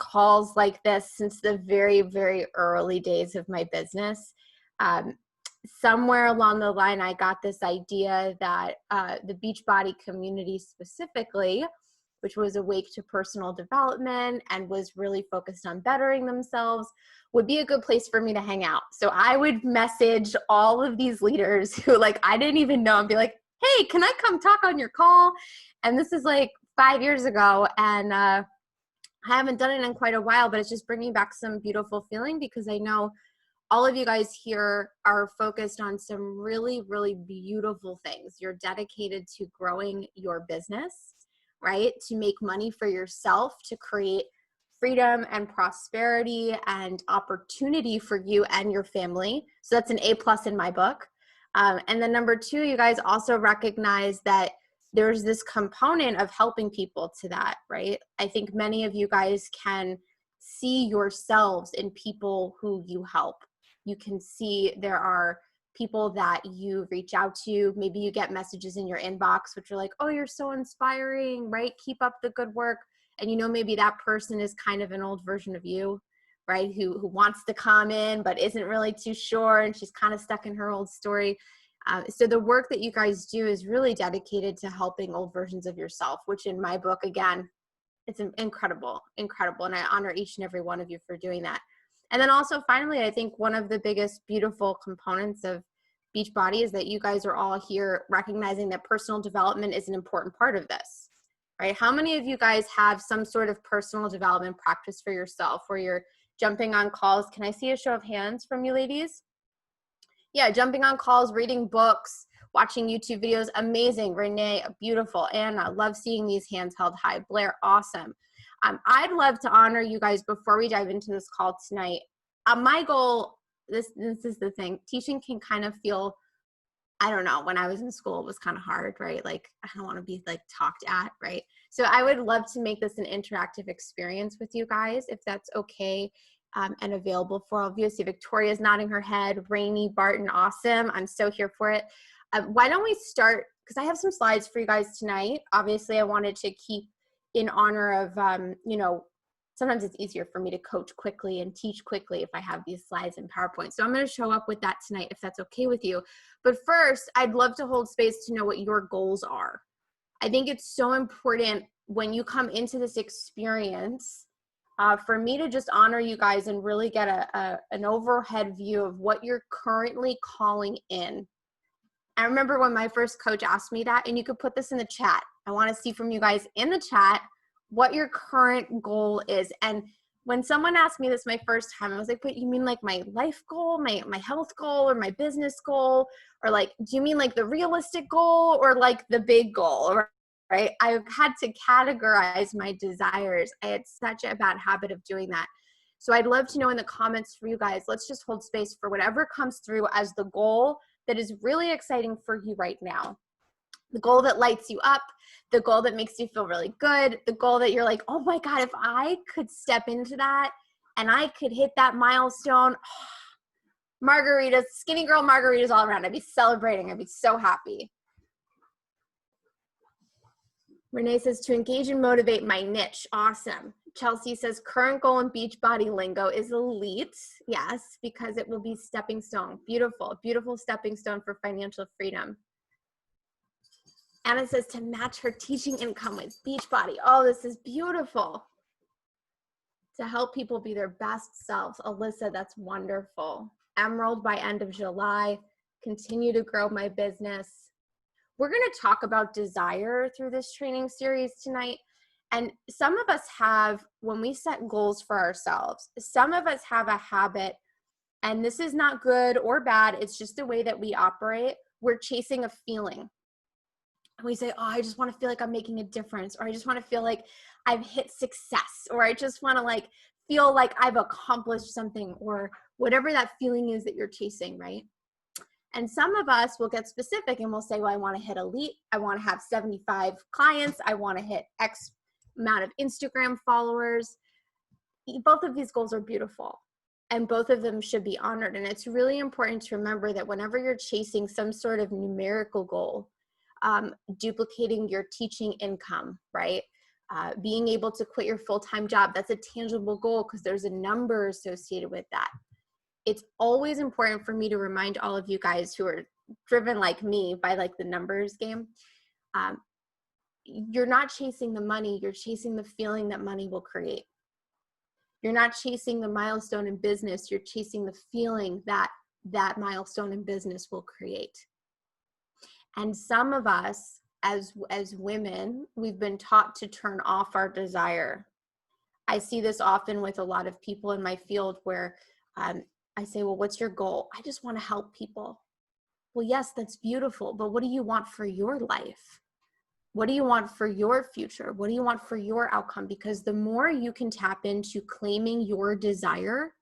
calls like this since the very, very early days of my business. Somewhere along the line, I got this idea that the Beachbody community specifically, which was awake to personal development and was really focused on bettering themselves, would be a good place for me to hang out. So I would message all of these leaders who like I didn't even know and be like, hey, can I come talk on your call? And this is like 5 years ago, and I haven't done it in quite a while, but it's just bringing back some beautiful feeling because I know all of you guys here are focused on some really, really beautiful things. You're dedicated to growing your business, right? To make money for yourself, to create freedom and prosperity and opportunity for you and your family. So that's an A+ in my book. And then number 2, you guys also recognize that there's this component of helping people to that, right? I think many of you guys can see yourselves in people who you help. You can see there are people that you reach out to. Maybe you get messages in your inbox, which are like, oh, you're so inspiring, right? Keep up the good work. And you know, maybe that person is kind of an old version of you, right? Who wants to come in, but isn't really too sure. And she's kind of stuck in her old story. So the work that you guys do is really dedicated to helping old versions of yourself, which in my book, again, it's incredible. And I honor each and every one of you for doing that. And then also finally, I think one of the biggest beautiful components of Beachbody is that you guys are all here recognizing that personal development is an important part of this, right? How many of you guys have some sort of personal development practice for yourself where you're jumping on calls? Can I see a show of hands from you ladies? Yeah, jumping on calls, reading books, watching YouTube videos, amazing. Renee, beautiful. Anna, love seeing these hands held high. Blair, awesome. I'd love to honor you guys before we dive into this call tonight. My goal, this is the thing, teaching can kind of feel, I don't know, when I was in school, it was kind of hard, right? Like, I don't want to be like talked at, right? So I would love to make this an interactive experience with you guys, if that's okay and available for all of you. See, Victoria's nodding her head. Rainey, Barton, awesome. I'm so here for it. Why don't we start, because I have some slides for you guys tonight. Obviously, I wanted to keep in honor of, you know, sometimes it's easier for me to coach quickly and teach quickly if I have these slides in PowerPoint. So I'm going to show up with that tonight, if that's okay with you. But first, I'd love to hold space to know what your goals are. I think it's so important when you come into this experience for me to just honor you guys and really get an overhead view of what you're currently calling in. I remember when my first coach asked me that, and you could put this in the chat. I want to see from you guys in the chat what your current goal is. And when someone asked me this my first time, I was like, but you mean like my life goal, my health goal, or my business goal? Or like, do you mean like the realistic goal or like the big goal? Right? I had to categorize my desires. I had such a bad habit of doing that. So I'd love to know in the comments for you guys, let's just hold space for whatever comes through as the goal that is really exciting for you right now. The goal that lights you up, the goal that makes you feel really good, the goal that you're like, oh my God, if I could step into that and I could hit that milestone, margaritas, skinny girl margaritas all around. I'd be celebrating. I'd be so happy. Renee says, to engage and motivate my niche. Awesome. Chelsea says, current goal in Beachbody lingo is elite. Yes, because it will be stepping stone. Beautiful, beautiful stepping stone for financial freedom. Anna says, to match her teaching income with Beachbody. Oh, this is beautiful. To help people be their best selves. Alyssa, that's wonderful. Emerald by end of July. Continue to grow my business. We're going to talk about desire through this training series tonight. And some of us have, when we set goals for ourselves, some of us have a habit, and this is not good or bad, it's just the way that we operate. We're chasing a feeling. And we say, oh, I just want to feel like I'm making a difference, or I just want to feel like I've hit success, or I just want to like feel like I've accomplished something, or whatever that feeling is that you're chasing, right? And some of us will get specific and we'll say, well, I want to hit elite. I want to have 75 clients. I want to hit X amount of Instagram followers. Both of these goals are beautiful and both of them should be honored. And it's really important to remember that whenever you're chasing some sort of numerical goal, duplicating your teaching income, right? being able to quit your full-time job. That's a tangible goal because there's a number associated with that. It's always important for me to remind all of you guys who are driven like me by like the numbers game. You're not chasing the money, you're chasing the feeling that money will create. You're not chasing the milestone in business, you're chasing the feeling that that milestone in business will create. And some of us as women, we've been taught to turn off our desire. I see this often with a lot of people in my field where I say, well, what's your goal? I just want to help people. Well, yes, that's beautiful, but what do you want for your life? What do you want for your future? What do you want for your outcome? Because the more you can tap into claiming your desire,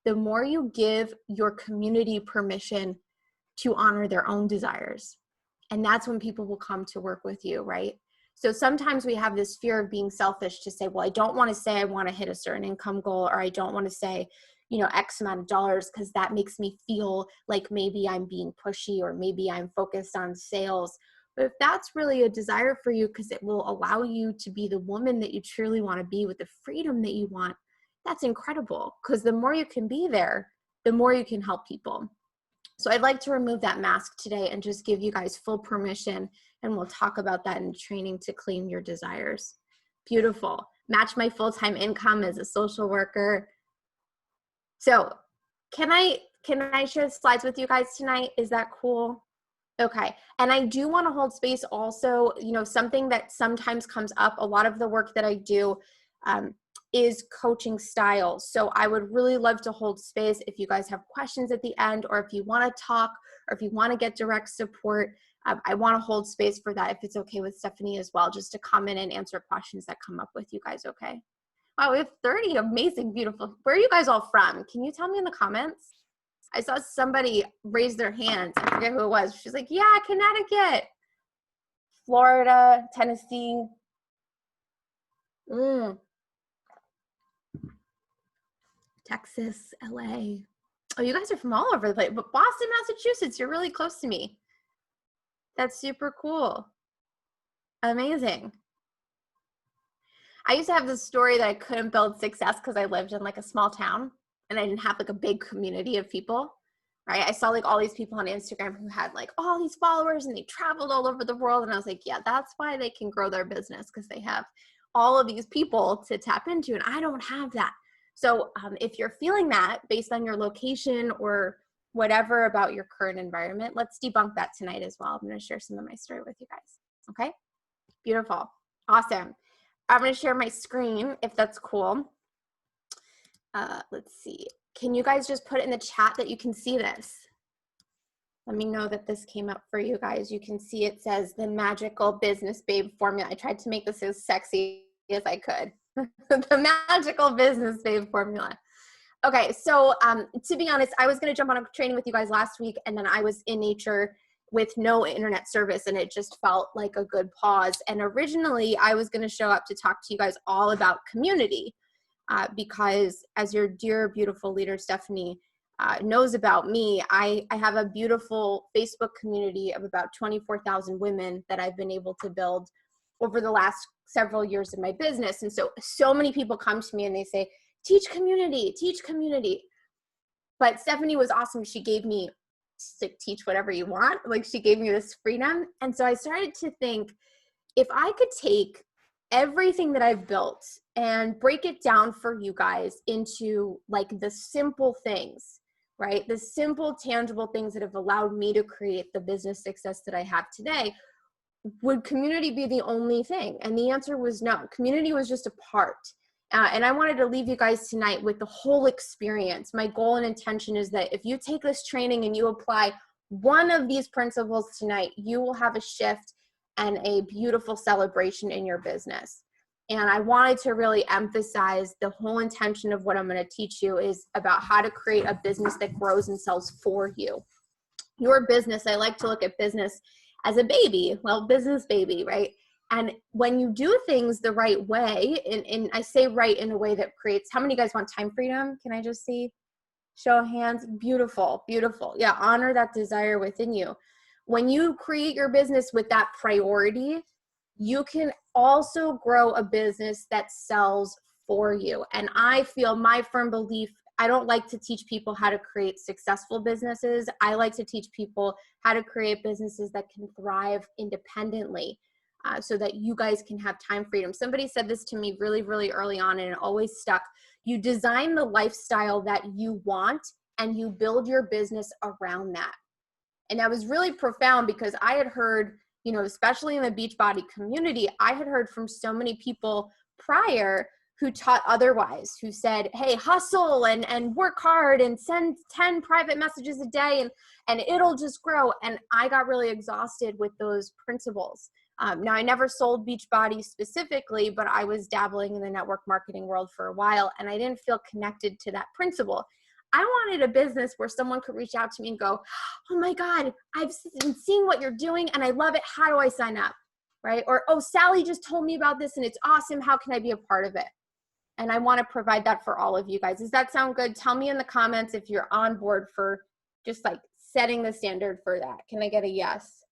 the more you give your community permission to honor their own desires. And that's when people will come to work with you, right? So sometimes we have this fear of being selfish to say, well, I don't want to say I want to hit a certain income goal, or I don't want to say, you know, X amount of dollars because that makes me feel like maybe I'm being pushy or maybe I'm focused on sales. But if that's really a desire for you because it will allow you to be the woman that you truly want to be with the freedom that you want, that's incredible, because the more you can be there, the more you can help people. So I'd like to remove that mask today and just give you guys full permission, and we'll talk about that in training to claim your desires. Beautiful. Match my full-time income as a social worker. So can I share slides with you guys tonight? Is that cool? Okay. And I do want to hold space also, you know, something that sometimes comes up, a lot of the work that I do is coaching style. So I would really love to hold space if you guys have questions at the end, or if you want to talk, or if you want to get direct support. I want to hold space for that if it's okay with Stephanie as well, just to come in and answer questions that come up with you guys, okay? Wow, we have 30 amazing, beautiful. Where are you guys all from? Can you tell me in the comments? I saw somebody raise their hands. I forget who it was. She's like, yeah, Connecticut, Florida, Tennessee. Texas, LA. Oh, you guys are from all over the place. But Boston, Massachusetts, you're really close to me. That's super cool. Amazing. I used to have this story that I couldn't build success because I lived in like a small town and I didn't have like a big community of people, right? I saw like all these people on Instagram who had like all these followers and they traveled all over the world. And I was like, yeah, that's why they can grow their business, because they have all of these people to tap into, and I don't have that. So if you're feeling that based on your location or whatever about your current environment, let's debunk that tonight as well. I'm going to share some of my story with you guys. Okay? Beautiful. Awesome. I'm going to share my screen if that's cool. Let's see. Can you guys just put it in the chat that you can see this? Let me know that this came up for you guys. You can see it says the magical business babe formula. I tried to make this as sexy as I could. The magical business babe formula. Okay, so to be honest, I was going to jump on a training with you guys last week, and then I was in nature with no internet service, and it just felt like a good pause. And originally, I was going to show up to talk to you guys all about community, because as your dear, beautiful leader, Stephanie, knows about me, I have a beautiful Facebook community of about 24,000 women that I've been able to build over the last several years in my business. And so many people come to me and they say, teach community, teach community. But Stephanie was awesome. She gave me to teach whatever you want. Like, she gave me this freedom. And so I started to think, if I could take everything that I've built and break it down for you guys into like the simple things, right? The simple, tangible things that have allowed me to create the business success that I have today, would community be the only thing? And the answer was no. Community was just a part. And I wanted to leave you guys tonight with the whole experience. My goal and intention is that if you take this training and you apply one of these principles tonight, you will have a shift and a beautiful celebration in your business. And I wanted to really emphasize the whole intention of what I'm going to teach you is about how to create a business that grows and sells for you. Your business, I like to look at business as a baby, well, business baby, right? And when you do things the right way, and I say right in a way that creates, how many of you guys want time freedom? Can I just see? Show of hands. Beautiful, beautiful. Yeah, honor that desire within you. When you create your business with that priority, you can also grow a business that sells for you. And I feel, my firm belief, I don't like to teach people how to create successful businesses. I like to teach people how to create businesses that can thrive independently, so that you guys can have time freedom. Somebody said this to me really, really early on, and it always stuck. You design the lifestyle that you want, and you build your business around that. And that was really profound, because I had heard, you know, especially in the Beachbody community, I had heard from so many people prior who taught otherwise, who said, hey, hustle and work hard and send 10 private messages a day and it'll just grow. And I got really exhausted with those principles. Now, I never sold Beachbody specifically, but I was dabbling in the network marketing world for a while, and I didn't feel connected to that principle. I wanted a business where someone could reach out to me and go, oh my God, I've been seeing what you're doing and I love it. How do I sign up? Right? Or, oh, Sally just told me about this and it's awesome. How can I be a part of it? And I want to provide that for all of you guys. Does that sound good? Tell me in the comments if you're on board for just like setting the standard for that. Can I get a yes?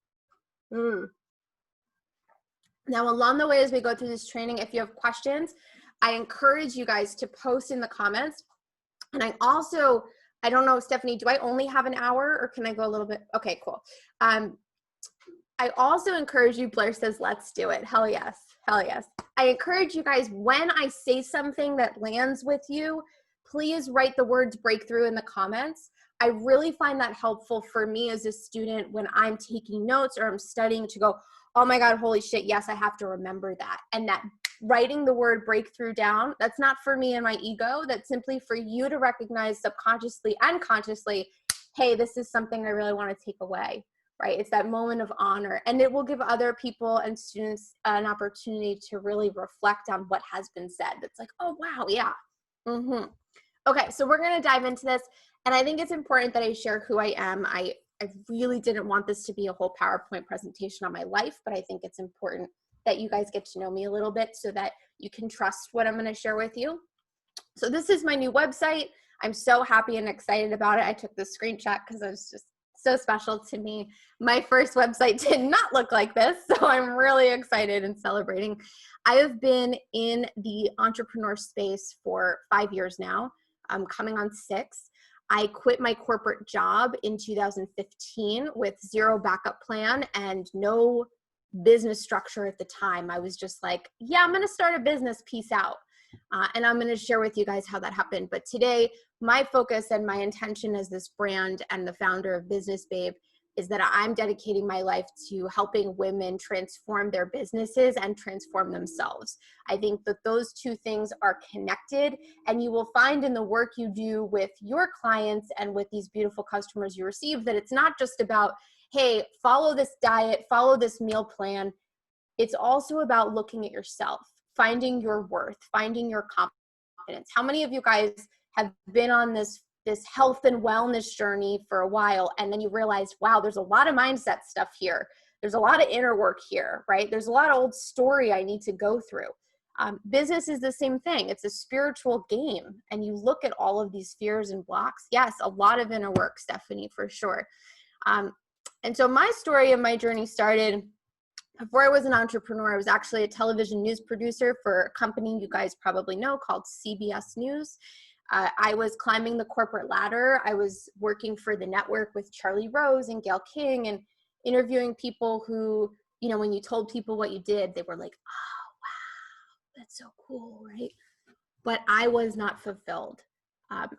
Now, along the way, as we go through this training, if you have questions, I encourage you guys to post in the comments. And I also, I don't know, Stephanie, do I only have an hour or can I go a little bit? Okay, cool. I also encourage you, Blair says, let's do it. Hell yes. Hell yes. I encourage you guys, when I say something that lands with you, please write the words breakthrough in the comments. I really find that helpful for me as a student when I'm taking notes or I'm studying to go, oh my God, holy shit, yes, I have to remember that. And that writing the word breakthrough down, that's not for me and my ego. That's simply for you to recognize subconsciously and consciously, hey, this is something I really want to take away, right? It's that moment of honor. And it will give other people and students an opportunity to really reflect on what has been said. It's like, oh, wow, yeah. Okay, so we're going to dive into this. And I think it's important that I share who I am. I really didn't want this to be a whole PowerPoint presentation on my life, but I think it's important that you guys get to know me a little bit so that you can trust what I'm going to share with you. So this is my new website. I'm so happy and excited about it. I took this screenshot because it was just so special to me. My first website did not look like this, so I'm really excited and celebrating. I have been in the entrepreneur space for 5 years now. I'm coming on 6. I quit my corporate job in 2015 with zero backup plan and no business structure at the time. I was just like, yeah, I'm going to start a business, peace out. And I'm going to share with you guys how that happened. But today, my focus and my intention as this brand and the founder of Business Babe is that I'm dedicating my life to helping women transform their businesses and transform themselves. I think that those two things are connected, and you will find in the work you do with your clients and with these beautiful customers you receive that it's not just about, hey, follow this diet, follow this meal plan. It's also about looking at yourself, finding your worth, finding your confidence. How many of you guys have been on this health and wellness journey for a while, and then you realize, wow, there's a lot of mindset stuff here. There's a lot of inner work here, right? There's a lot of old story I need to go through. Business is the same thing. It's a spiritual game, and you look at all of these fears and blocks. Yes, a lot of inner work, Stephanie, for sure. And so my story and my journey started before I was an entrepreneur. I was actually a television news producer for a company you guys probably know called CBS News. I was climbing the corporate ladder. I was working for the network with Charlie Rose and Gayle King and interviewing people who, you know, when you told people what you did, they were like, oh, wow, that's so cool, right? But I was not fulfilled.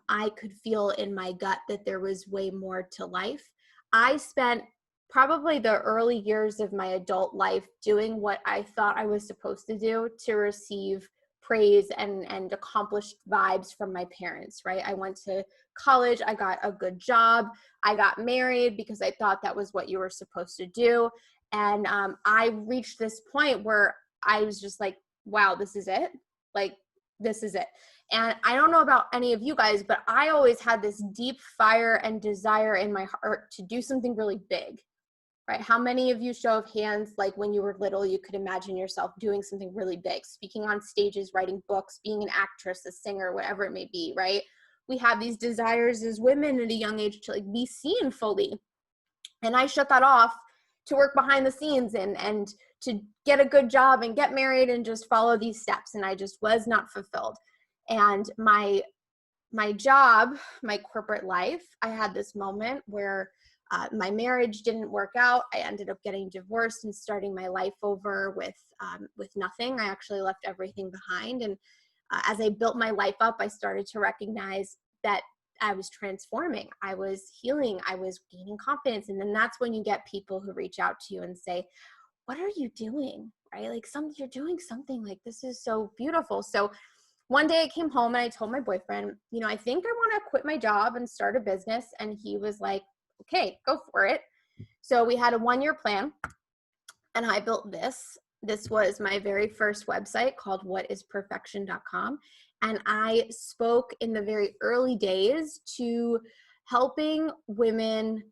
I could feel in my gut that there was way more to life. I spent probably the early years of my adult life doing what I thought I was supposed to do to receive praise and accomplished vibes from my parents, right? I went to college, I got a good job, I got married because I thought that was what you were supposed to do. And I reached this point where I was just like, wow, this is it? Like, this is it. And I don't know about any of you guys, but I always had this deep fire and desire in my heart to do something really big. Right? How many of you, show of hands, like when you were little, you could imagine yourself doing something really big, speaking on stages, writing books, being an actress, a singer, whatever it may be, right? We have these desires as women at a young age to like be seen fully. And I shut that off to work behind the scenes and to get a good job and get married and just follow these steps. And I just was not fulfilled. And my job, my corporate life, I had this moment where my marriage didn't work out. I ended up getting divorced and starting my life over with nothing. I actually left everything behind. And as I built my life up, I started to recognize that I was transforming. I was healing. I was gaining confidence. And then that's when you get people who reach out to you and say, what are you doing? Right? Like you're doing something, like, this is so beautiful. So one day I came home and I told my boyfriend, I think I want to quit my job and start a business. And he was like, okay, go for it. So we had a 1-year plan, and I built this. This was my very first website called whatisperfection.com. And I spoke in the very early days to helping women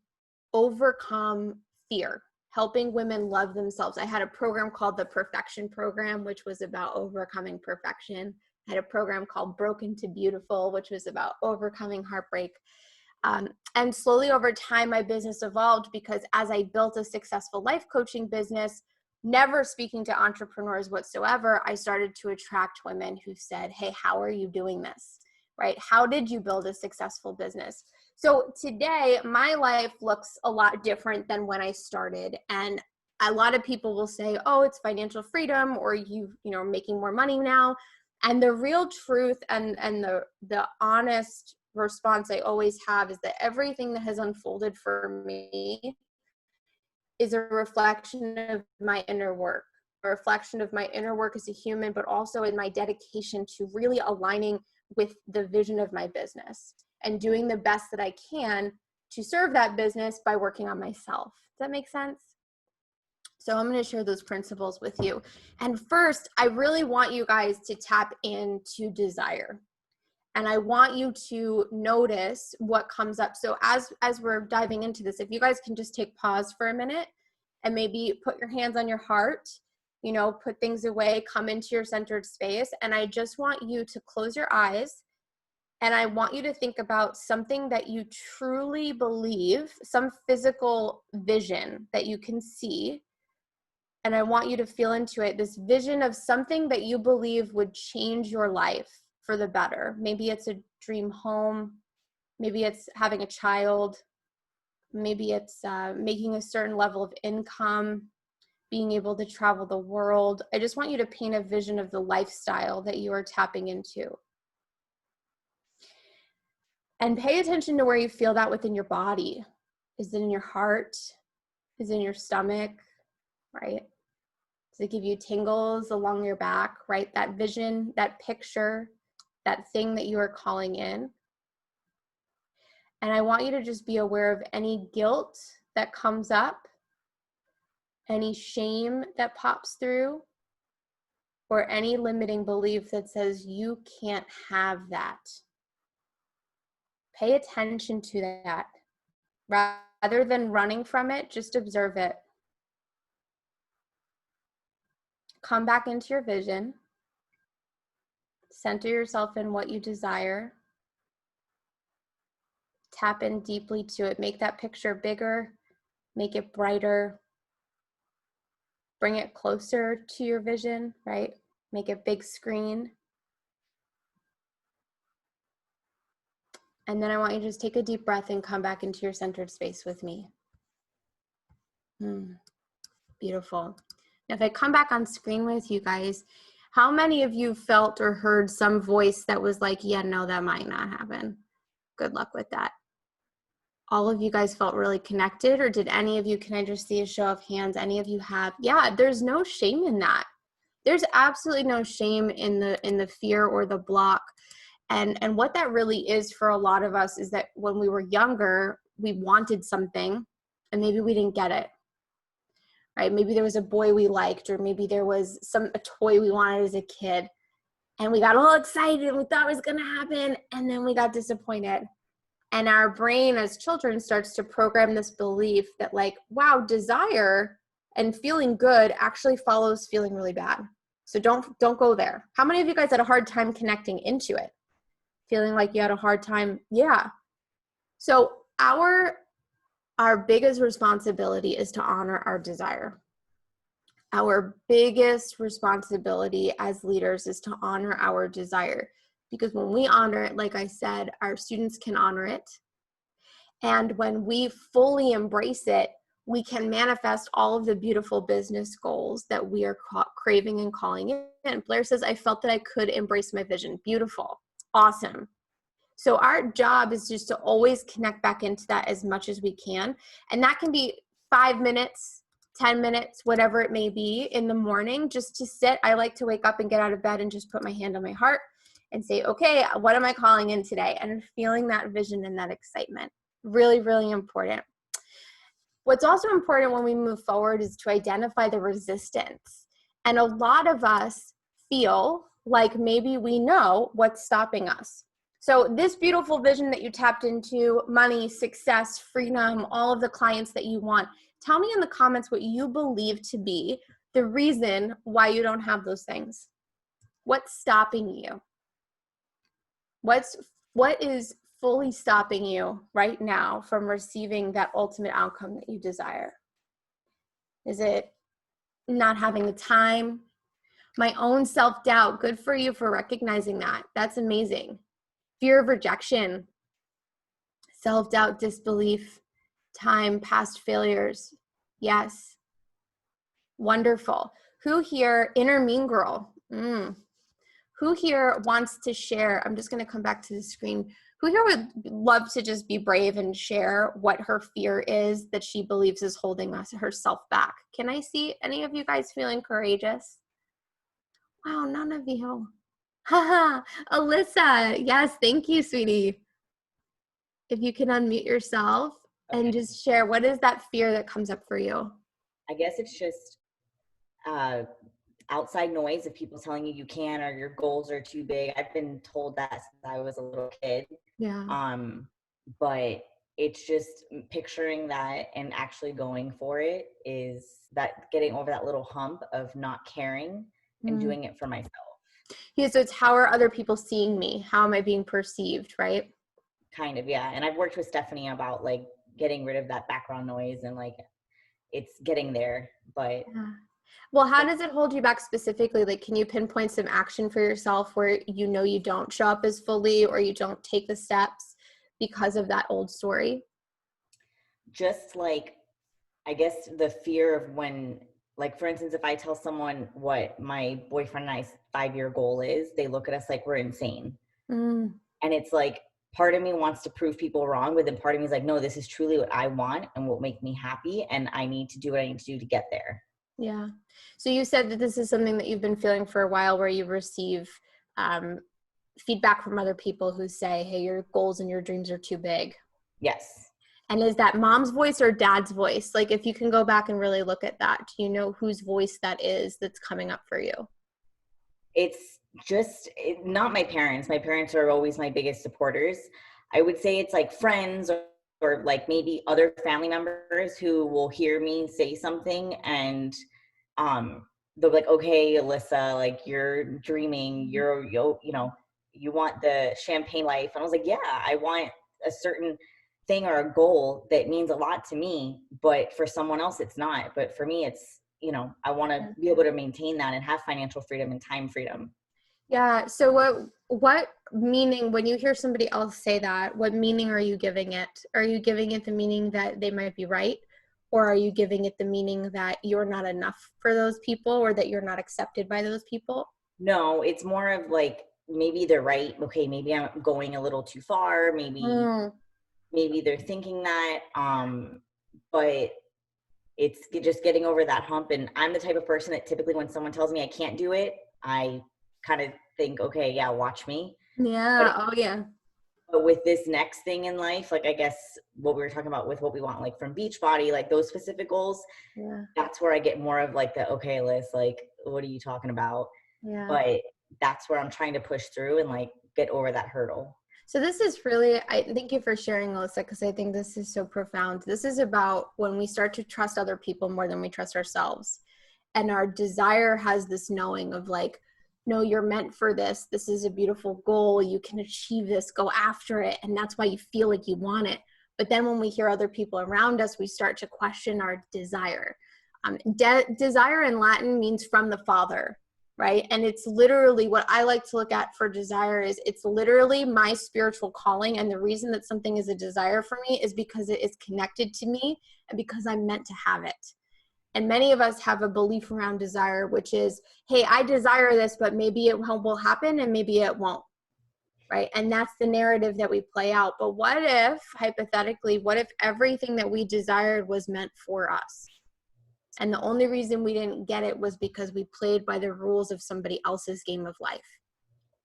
overcome fear, helping women love themselves. I had a program called the Perfection Program, which was about overcoming perfection. I had a program called Broken to Beautiful, which was about overcoming heartbreak. And slowly over time, my business evolved because as I built a successful life coaching business, never speaking to entrepreneurs whatsoever, I started to attract women who said, hey, how are you doing this? Right? How did you build a successful business? So today, my life looks a lot different than when I started. And a lot of people will say, oh, it's financial freedom, or you're making more money now. And the real truth and the honest response I always have is that everything that has unfolded for me is a reflection of my inner work, a reflection of my inner work as a human, but also in my dedication to really aligning with the vision of my business and doing the best that I can to serve that business by working on myself. Does that make sense? So I'm going to share those principles with you. And first, I really want you guys to tap into desire. And I want you to notice what comes up. So as we're diving into this, if you guys can just take pause for a minute and maybe put your hands on your heart, put things away, come into your centered space. And I just want you to close your eyes. And I want you to think about something that you truly believe, some physical vision that you can see. And I want you to feel into it, this vision of something that you believe would change your life for the better. Maybe it's a dream home. Maybe it's having a child. Maybe it's making a certain level of income, being able to travel the world. I just want you to paint a vision of the lifestyle that you are tapping into. And pay attention to where you feel that within your body. Is it in your heart? Is it in your stomach? Right? Does it give you tingles along your back, right? That vision, that picture, that thing that you are calling in. And I want you to just be aware of any guilt that comes up, any shame that pops through, or any limiting belief that says you can't have that. Pay attention to that. Rather than running from it, just observe it. Come back into your vision. Center yourself in what you desire. Tap in deeply to it. Make that picture bigger. Make it brighter. Bring it closer to your vision, right? Make it big screen. And then I want you to just take a deep breath and come back into your centered space with me. Beautiful. Now, if I come back on screen with you guys, how many of you felt or heard some voice that was like, yeah, no, that might not happen? Good luck with that. All of you guys felt really connected, or did any of you, can I just see a show of hands? Any of you have? Yeah, there's no shame in that. There's absolutely no shame in the fear or the block. And what that really is for a lot of us is that when we were younger, we wanted something and maybe we didn't get it. Right? Maybe there was a boy we liked, or maybe there was a toy we wanted as a kid, and we got all excited and we thought it was going to happen, and then we got disappointed. And our brain as children starts to program this belief that, like, wow, desire and feeling good actually follows feeling really bad. So don't go there. How many of you guys had a hard time connecting into it? Feeling like you had a hard time? Yeah. So our biggest responsibility is to honor our desire. Our biggest responsibility as leaders is to honor our desire, because when we honor it, like I said, our students can honor it. And when we fully embrace it, we can manifest all of the beautiful business goals that we are craving and calling in. Blair says, I felt that I could embrace my vision. Beautiful. Awesome. So our job is just to always connect back into that as much as we can. And that can be 5 minutes, 10 minutes, whatever it may be in the morning, just to sit. I like to wake up and get out of bed and just put my hand on my heart and say, okay, what am I calling in today? And feeling that vision and that excitement. Really, really important. What's also important when we move forward is to identify the resistance. And a lot of us feel like maybe we know what's stopping us. So this beautiful vision that you tapped into, money, success, freedom, all of the clients that you want, tell me in the comments what you believe to be the reason why you don't have those things. What's stopping you? What is fully stopping you right now from receiving that ultimate outcome that you desire? Is it not having the time? My own self-doubt. Good for you for recognizing that. That's amazing. Fear of rejection, self-doubt, disbelief, time, past failures. Yes. Wonderful. Who here, inner mean girl? Who here wants to share? I'm just going to come back to the screen. Who here would love to just be brave and share what her fear is that she believes is holding herself back? Can I see any of you guys feeling courageous? Wow, none of you. Haha, Alyssa. Yes, thank you, sweetie. If you can unmute yourself and just share, what is that fear that comes up for you? I guess it's just outside noise of people telling you can or your goals are too big. I've been told that since I was a little kid. Yeah. But it's just picturing that and actually going for it, is that getting over that little hump of not caring and doing it for myself. Yeah, so it's how are other people seeing me? How am I being perceived, right? Kind of, yeah. And I've worked with Stephanie about like getting rid of that background noise, and like it's getting there, but well, how does it hold you back specifically? Like, can you pinpoint some action for yourself where you know you don't show up as fully or you don't take the steps because of that old story? Just like, I guess the fear of when, like, for instance, if I tell someone what my boyfriend and I's 5-year goal is, they look at us like we're insane. And it's like, part of me wants to prove people wrong, but then part of me is like, no, this is truly what I want and what make me happy. And I need to do what I need to do to get there. Yeah. So you said that this is something that you've been feeling for a while, where you receive feedback from other people who say, hey, your goals and your dreams are too big. Yes. And is that mom's voice or dad's voice? Like, if you can go back and really look at that, do you know whose voice that is that's coming up for you? It's just not my parents. My parents are always my biggest supporters. I would say it's like friends or like maybe other family members who will hear me say something and they'll be like, okay, Alyssa, like you're dreaming, you want the champagne life. And I was like, yeah, I want a certain thing or a goal that means a lot to me, but for someone else it's not. But for me, it's, I want to be able to maintain that and have financial freedom and time freedom. Yeah. So what meaning, when you hear somebody else say that, what meaning are you giving it? Are you giving it the meaning that they might be right? Or are you giving it the meaning that you're not enough for those people, or that you're not accepted by those people? No, it's more of like, maybe they're right. Okay, maybe I'm going a little too far. Maybe they're thinking that, but it's just getting over that hump. And I'm the type of person that typically when someone tells me I can't do it, I kind of think, okay, yeah, watch me. Yeah. But with this next thing in life, like I guess what we were talking about with what we want, like from Beachbody, like those specific goals, that's where I get more of like the, okay, Liz, like, what are you talking about? Yeah. But that's where I'm trying to push through and like get over that hurdle. So this is really, I thank you for sharing, Alyssa, because I think this is so profound. This is about when we start to trust other people more than we trust ourselves. And our desire has this knowing of like, no, you're meant for this. This is a beautiful goal. You can achieve this, go after it. And that's why you feel like you want it. But then when we hear other people around us, we start to question our desire. Desire in Latin means from the Father, right? And it's literally what I like to look at for desire is it's literally my spiritual calling. And the reason that something is a desire for me is because it is connected to me and because I'm meant to have it. And many of us have a belief around desire, which is, hey, I desire this, but maybe it will happen and maybe it won't, right? And that's the narrative that we play out. But what if, hypothetically, what if everything that we desired was meant for us? And the only reason we didn't get it was because we played by the rules of somebody else's game of life.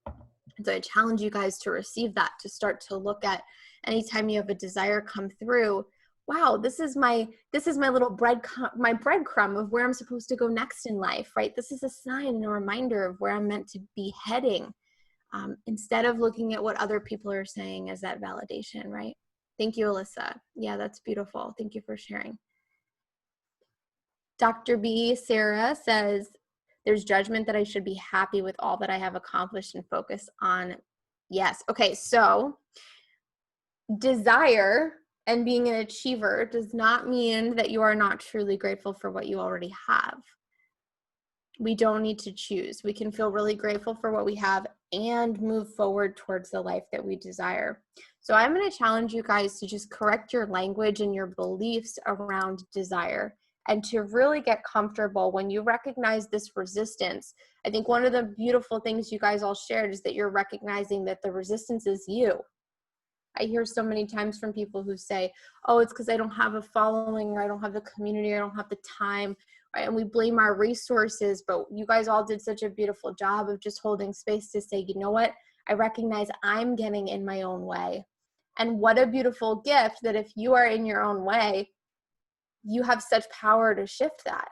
And so I challenge you guys to receive that, to start to look at anytime you have a desire come through, wow, this is my little breadcrumb of where I'm supposed to go next in life, right? This is a sign and a reminder of where I'm meant to be heading, instead of looking at what other people are saying as that validation, right? Thank you, Alyssa. Yeah, that's beautiful. Thank you for sharing. Dr. B, Sarah says, there's judgment that I should be happy with all that I have accomplished and focus on. Yes. Okay. So desire and being an achiever does not mean that you are not truly grateful for what you already have. We don't need to choose. We can feel really grateful for what we have and move forward towards the life that we desire. So I'm going to challenge you guys to just correct your language and your beliefs around desire and to really get comfortable when you recognize this resistance. I think one of the beautiful things you guys all shared is that you're recognizing that the resistance is you. I hear so many times from people who say, oh, it's because I don't have a following, or I don't have the community, or I don't have the time, right? And we blame our resources, but you guys all did such a beautiful job of just holding space to say, you know what? I recognize I'm getting in my own way. And what a beautiful gift that if you are in your own way, you have such power to shift that.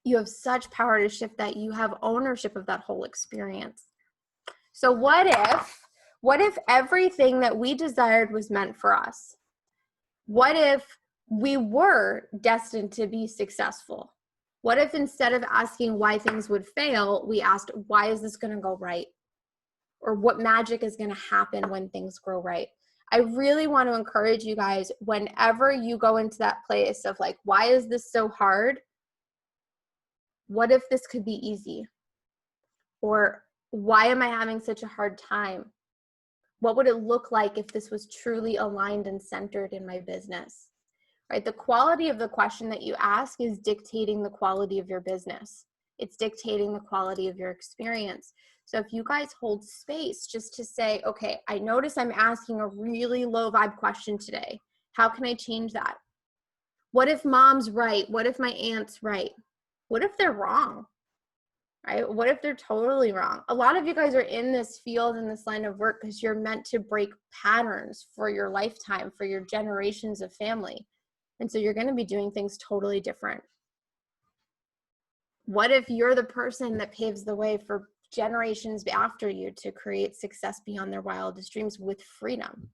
You have such power to shift that. You have ownership of that whole experience. So what if everything that we desired was meant for us? What if we were destined to be successful? What if instead of asking why things would fail, we asked, why is this going to go right? Or what magic is going to happen when things go right? I really want to encourage you guys, whenever you go into that place of like, why is this so hard? What if this could be easy? Or why am I having such a hard time? What would it look like if this was truly aligned and centered in my business? Right? The quality of the question that you ask is dictating the quality of your business. It's dictating the quality of your experience. So if you guys hold space just to say, okay, I notice I'm asking a really low vibe question today. How can I change that? What if mom's right? What if my aunt's right? What if they're wrong? Right? What if they're totally wrong? A lot of you guys are in this field, in this line of work, because you're meant to break patterns for your lifetime, for your generations of family. And so you're going to be doing things totally different. What if you're the person that paves the way for generations after you to create success beyond their wildest dreams with freedom?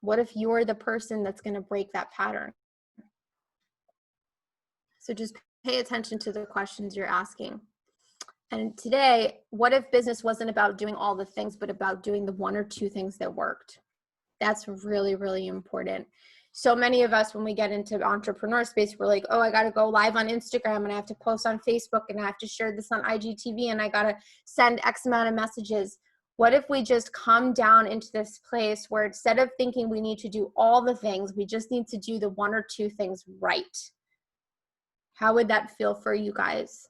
What if you're the person that's going to break that pattern? So just pay attention to the questions you're asking. And today, what if business wasn't about doing all the things, but about doing the one or two things that worked? That's really, really important. So many of us, when we get into entrepreneur space, we're like, oh, I got to go live on Instagram and I have to post on Facebook and I have to share this on IGTV and I got to send X amount of messages. What if we just come down into this place where instead of thinking we need to do all the things, we just need to do the one or two things right? How would that feel for you guys?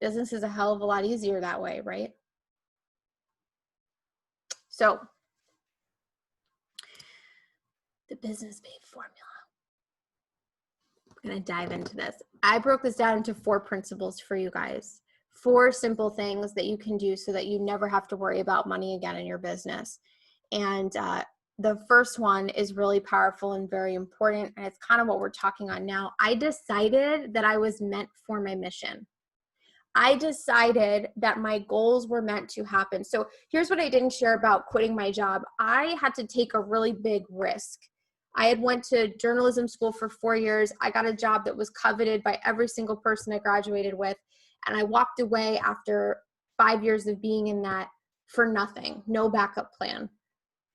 Business is a hell of a lot easier that way, right? So the business babe formula. I'm going to dive into this. I broke this down into 4 principles for you guys. 4 simple things that you can do so that you never have to worry about money again in your business. And the first one is really powerful and very important. And it's kind of what we're talking on now. I decided that I was meant for my mission. I decided that my goals were meant to happen. So here's what I didn't share about quitting my job. I had to take a really big risk. I had went to journalism school for 4 years. I got a job that was coveted by every single person I graduated with. And I walked away after 5 years of being in that for nothing, no backup plan.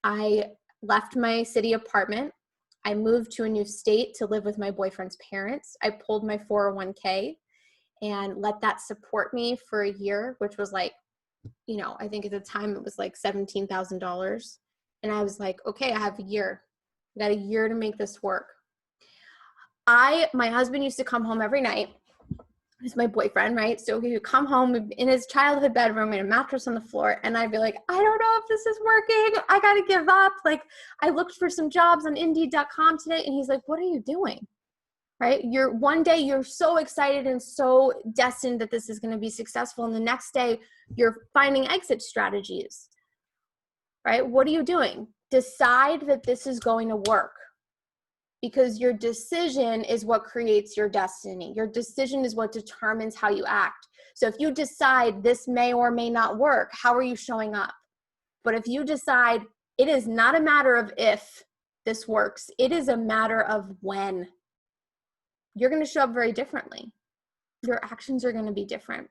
I left my city apartment. I moved to a new state to live with my boyfriend's parents. I pulled my 401k and let that support me for a year, which was like, you know, I think at the time it was like $17,000. And I was like, okay, I have a year. I got a year to make this work. My husband used to come home every night. He's my boyfriend, right? So he would come home in his childhood bedroom in a mattress on the floor, and I'd be like, I don't know if this is working. I got to give up. Like, I looked for some jobs on Indeed.com today, and he's like, what are you doing? Right? One day you're so excited and so destined that this is going to be successful, and the next day you're finding exit strategies, right? What are you doing? Decide that this is going to work, because your decision is what creates your destiny. Your decision is what determines how you act. So if you decide this may or may not work, how are you showing up? But if you decide it is not a matter of if this works, it is a matter of when, you're going to show up very differently. Your actions are going to be different.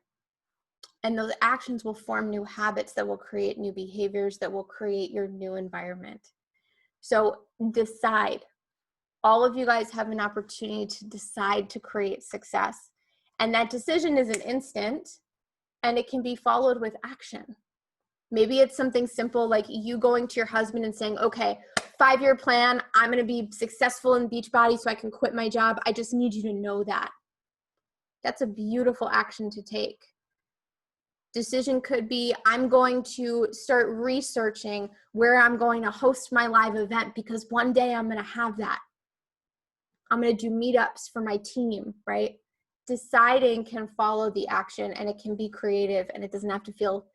And those actions will form new habits that will create new behaviors that will create your new environment. So decide. All of you guys have an opportunity to decide to create success. And that decision isn't instant, and it can be followed with action. Maybe it's something simple like you going to your husband and saying, okay, 5-year plan, I'm going to be successful in Beachbody so I can quit my job. I just need you to know that. That's a beautiful action to take. Decision could be, I'm going to start researching where I'm going to host my live event, because one day I'm going to have that. I'm going to do meetups for my team, right? Deciding can follow the action, and it can be creative, and it doesn't have to feel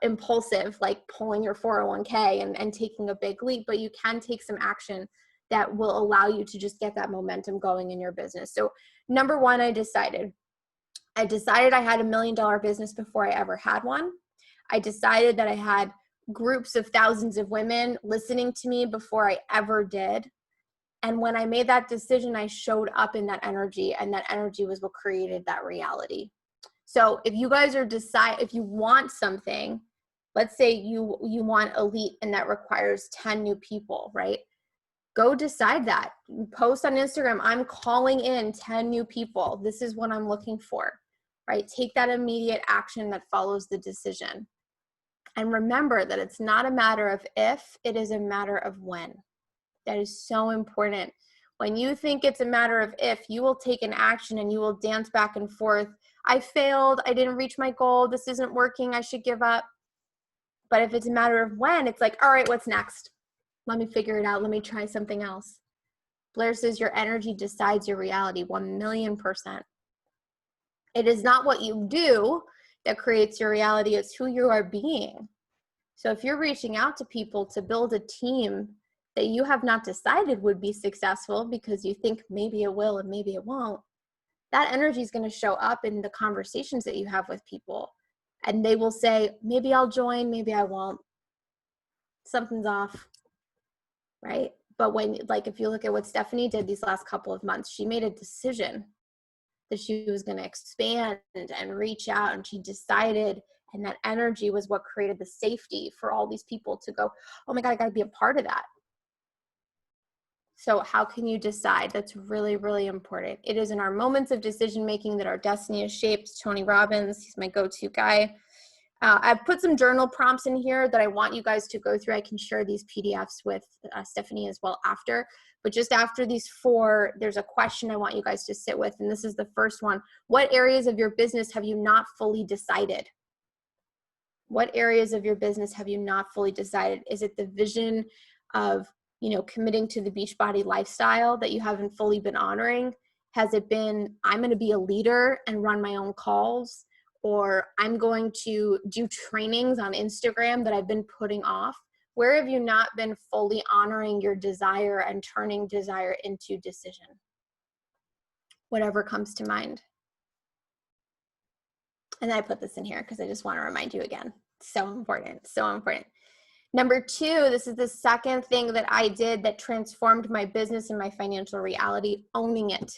impulsive, like pulling your 401k and taking a big leap, but you can take some action that will allow you to just get that momentum going in your business. So number one, I decided I had $1 million business before I ever had one. I decided that I had groups of thousands of women listening to me before I ever did. And when I made that decision, I showed up in that energy, and that energy was what created that reality. So if you guys if you want something, let's say you want elite and that requires 10 new people, right? Go decide that. Post on Instagram, I'm calling in 10 new people. This is what I'm looking for, right? Take that immediate action that follows the decision. And remember that it's not a matter of if, it is a matter of when. That is so important. When you think it's a matter of if, you will take an action and you will dance back and forth. I failed. I didn't reach my goal. This isn't working. I should give up. But if it's a matter of when, it's like, all right, what's next? Let me figure it out. Let me try something else. Blair says your energy decides your reality 1,000,000%. It is not what you do that creates your reality. It's who you are being. So if you're reaching out to people to build a team that you have not decided would be successful because you think maybe it will and maybe it won't, that energy is going to show up in the conversations that you have with people. And they will say, maybe I'll join, maybe I won't. Something's off, right? But when, like, if you look at what Stephanie did these last couple of months, she made a decision that she was going to expand and reach out, and she decided, and that energy was what created the safety for all these people to go, oh my God, I got to be a part of that. So how can you decide? That's really, really important. It is in our moments of decision-making that our destiny is shaped. Tony Robbins, he's my go-to guy. I've put some journal prompts in here that I want you guys to go through. I can share these PDFs with Stephanie as well after. But just after these 4, there's a question I want you guys to sit with. And this is the first one. What areas of your business have you not fully decided? What areas of your business have you not fully decided? Is it the vision of, committing to the Beachbody lifestyle that you haven't fully been honoring? Has it been, I'm going to be a leader and run my own calls? Or I'm going to do trainings on Instagram that I've been putting off? Where have you not been fully honoring your desire and turning desire into decision? Whatever comes to mind. And I put this in here because I just want to remind you again. So important, so important. Number 2, this is the second thing that I did that transformed my business and my financial reality, owning it.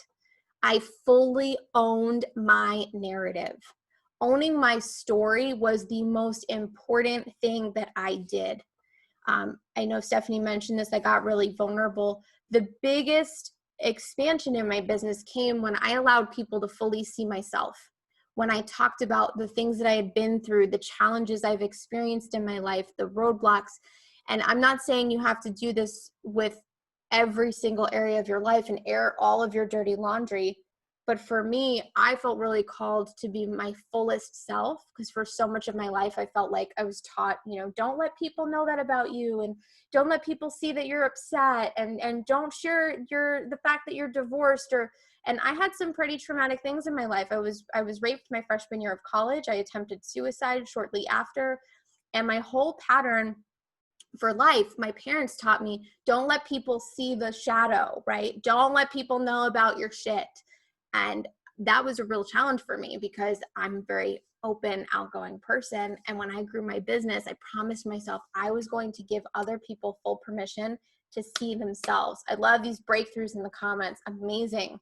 I fully owned my narrative. Owning my story was the most important thing that I did. I know Stephanie mentioned this, I got really vulnerable, The biggest expansion in my business came when I allowed people to fully see myself. When I talked about the things that I had been through, the challenges I've experienced in my life, the roadblocks. And I'm not saying you have to do this with every single area of your life and air all of your dirty laundry. But for me, I felt really called to be my fullest self, because for so much of my life, I felt like I was taught, don't let people know that about you, and don't let people see that you're upset, and don't share the fact that you're divorced. And I had some pretty traumatic things in my life. I was raped my freshman year of college. I attempted suicide shortly after. And my whole pattern for life, my parents taught me, don't let people see the shadow, right? Don't let people know about your shit. And that was a real challenge for me, because I'm a very open, outgoing person. And when I grew my business, I promised myself I was going to give other people full permission to see themselves. I love these breakthroughs in the comments. Amazing.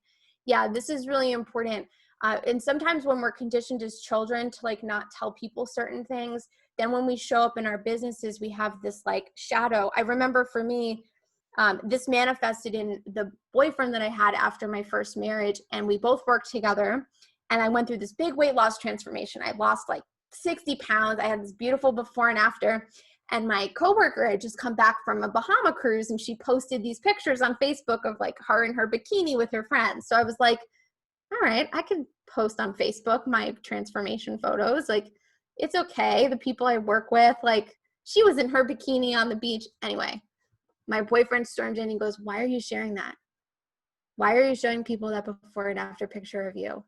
Yeah, this is really important. And sometimes when we're conditioned as children to not tell people certain things, then when we show up in our businesses, we have this shadow. I remember for me, this manifested in the boyfriend that I had after my first marriage, and we both worked together, and I went through this big weight loss transformation. I lost 60 pounds. I had this beautiful before and after, and my coworker had just come back from a Bahama cruise, and she posted these pictures on Facebook of her in her bikini with her friends. So I was like, all right, I can post on Facebook my transformation photos. It's okay. The people I work with, she was in her bikini on the beach. Anyway, my boyfriend stormed in and goes, why are you sharing that? Why are you showing people that before and after picture of you?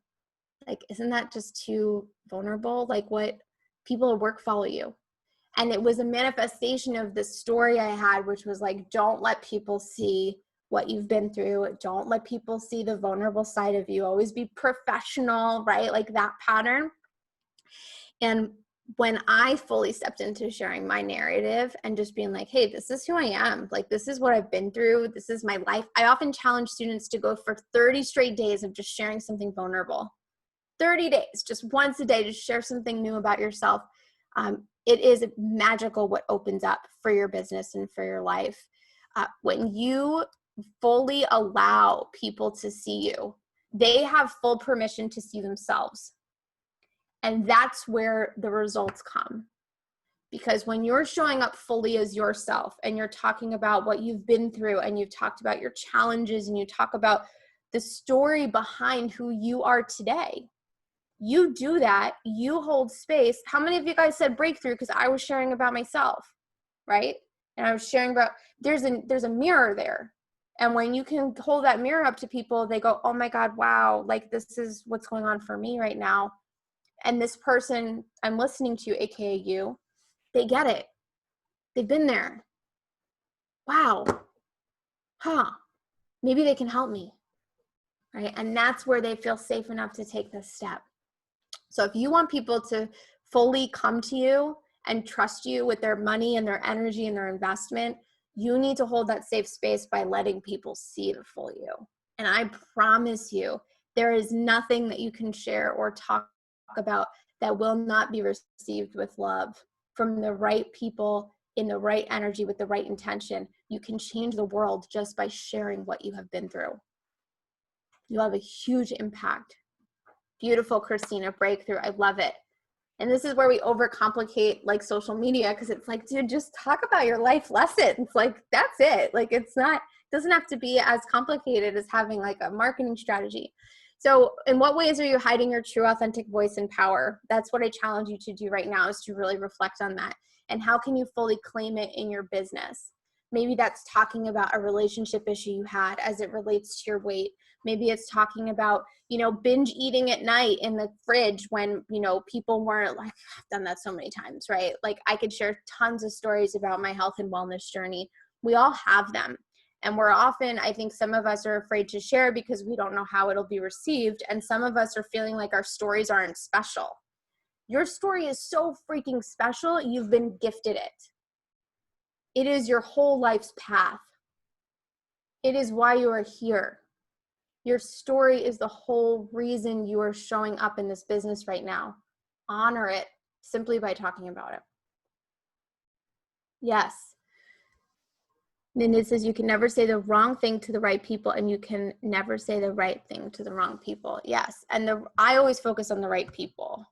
Isn't that just too vulnerable? What people at work follow you. And it was a manifestation of the story I had, which was don't let people see what you've been through. Don't let people see the vulnerable side of you. Always be professional, right? That pattern. And when I fully stepped into sharing my narrative and just being hey, this is who I am. This is what I've been through. This is my life. I often challenge students to go for 30 straight days of just sharing something vulnerable. 30 days, just once a day, just share something new about yourself. It is magical what opens up for your business and for your life. When you fully allow people to see you, they have full permission to see themselves. And that's where the results come. Because when you're showing up fully as yourself, and you're talking about what you've been through, and you've talked about your challenges, and you talk about the story behind who you are today, you do that, you hold space. How many of you guys said breakthrough? Because I was sharing about myself, right? And I was sharing about, there's a mirror there. And when you can hold that mirror up to people, they go, oh my God, wow, this is what's going on for me right now. And this person I'm listening to, AKA you, they get it. They've been there. Wow. Huh. Maybe they can help me. Right? And that's where they feel safe enough to take this step. So if you want people to fully come to you and trust you with their money and their energy and their investment, you need to hold that safe space by letting people see the full you. And I promise you, there is nothing that you can share or talk about that will not be received with love from the right people in the right energy with the right intention. You can change the world just by sharing what you have been through. You'll have a huge impact. Beautiful, Christina, breakthrough. I love it. And this is where we overcomplicate social media, because it's dude, just talk about your life lessons. That's it. It doesn't have to be as complicated as having a marketing strategy. So in what ways are you hiding your true authentic voice and power? That's what I challenge you to do right now, is to really reflect on that. And how can you fully claim it in your business? Maybe that's talking about a relationship issue you had as it relates to your weight. Maybe it's talking about, binge eating at night in the fridge when, people weren't I've done that so many times, right? I could share tons of stories about my health and wellness journey. We all have them. And we're often, I think some of us are afraid to share because we don't know how it'll be received. And some of us are feeling like our stories aren't special. Your story is so freaking special. You've been gifted it. It is your whole life's path. It is why you are here. Your story is the whole reason you are showing up in this business right now. Honor it simply by talking about it. Yes. Then it says you can never say the wrong thing to the right people, and you can never say the right thing to the wrong people. Yes. And I always focus on the right people.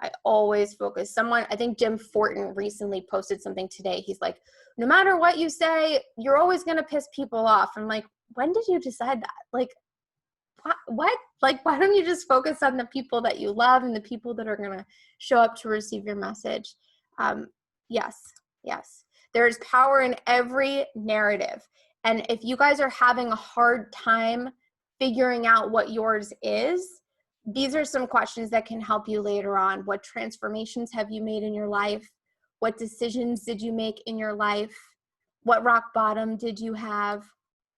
I always focus. I think Jim Fortin recently posted something today. He's like, no matter what you say, you're always going to piss people off. I'm like, when did you decide that? Like, what? Like, why don't you just focus on the people that you love and the people that are going to show up to receive your message? Yes. There is power in every narrative. And if you guys are having a hard time figuring out what yours is, these are some questions that can help you later on. What transformations have you made in your life? What decisions did you make in your life? What rock bottom did you have?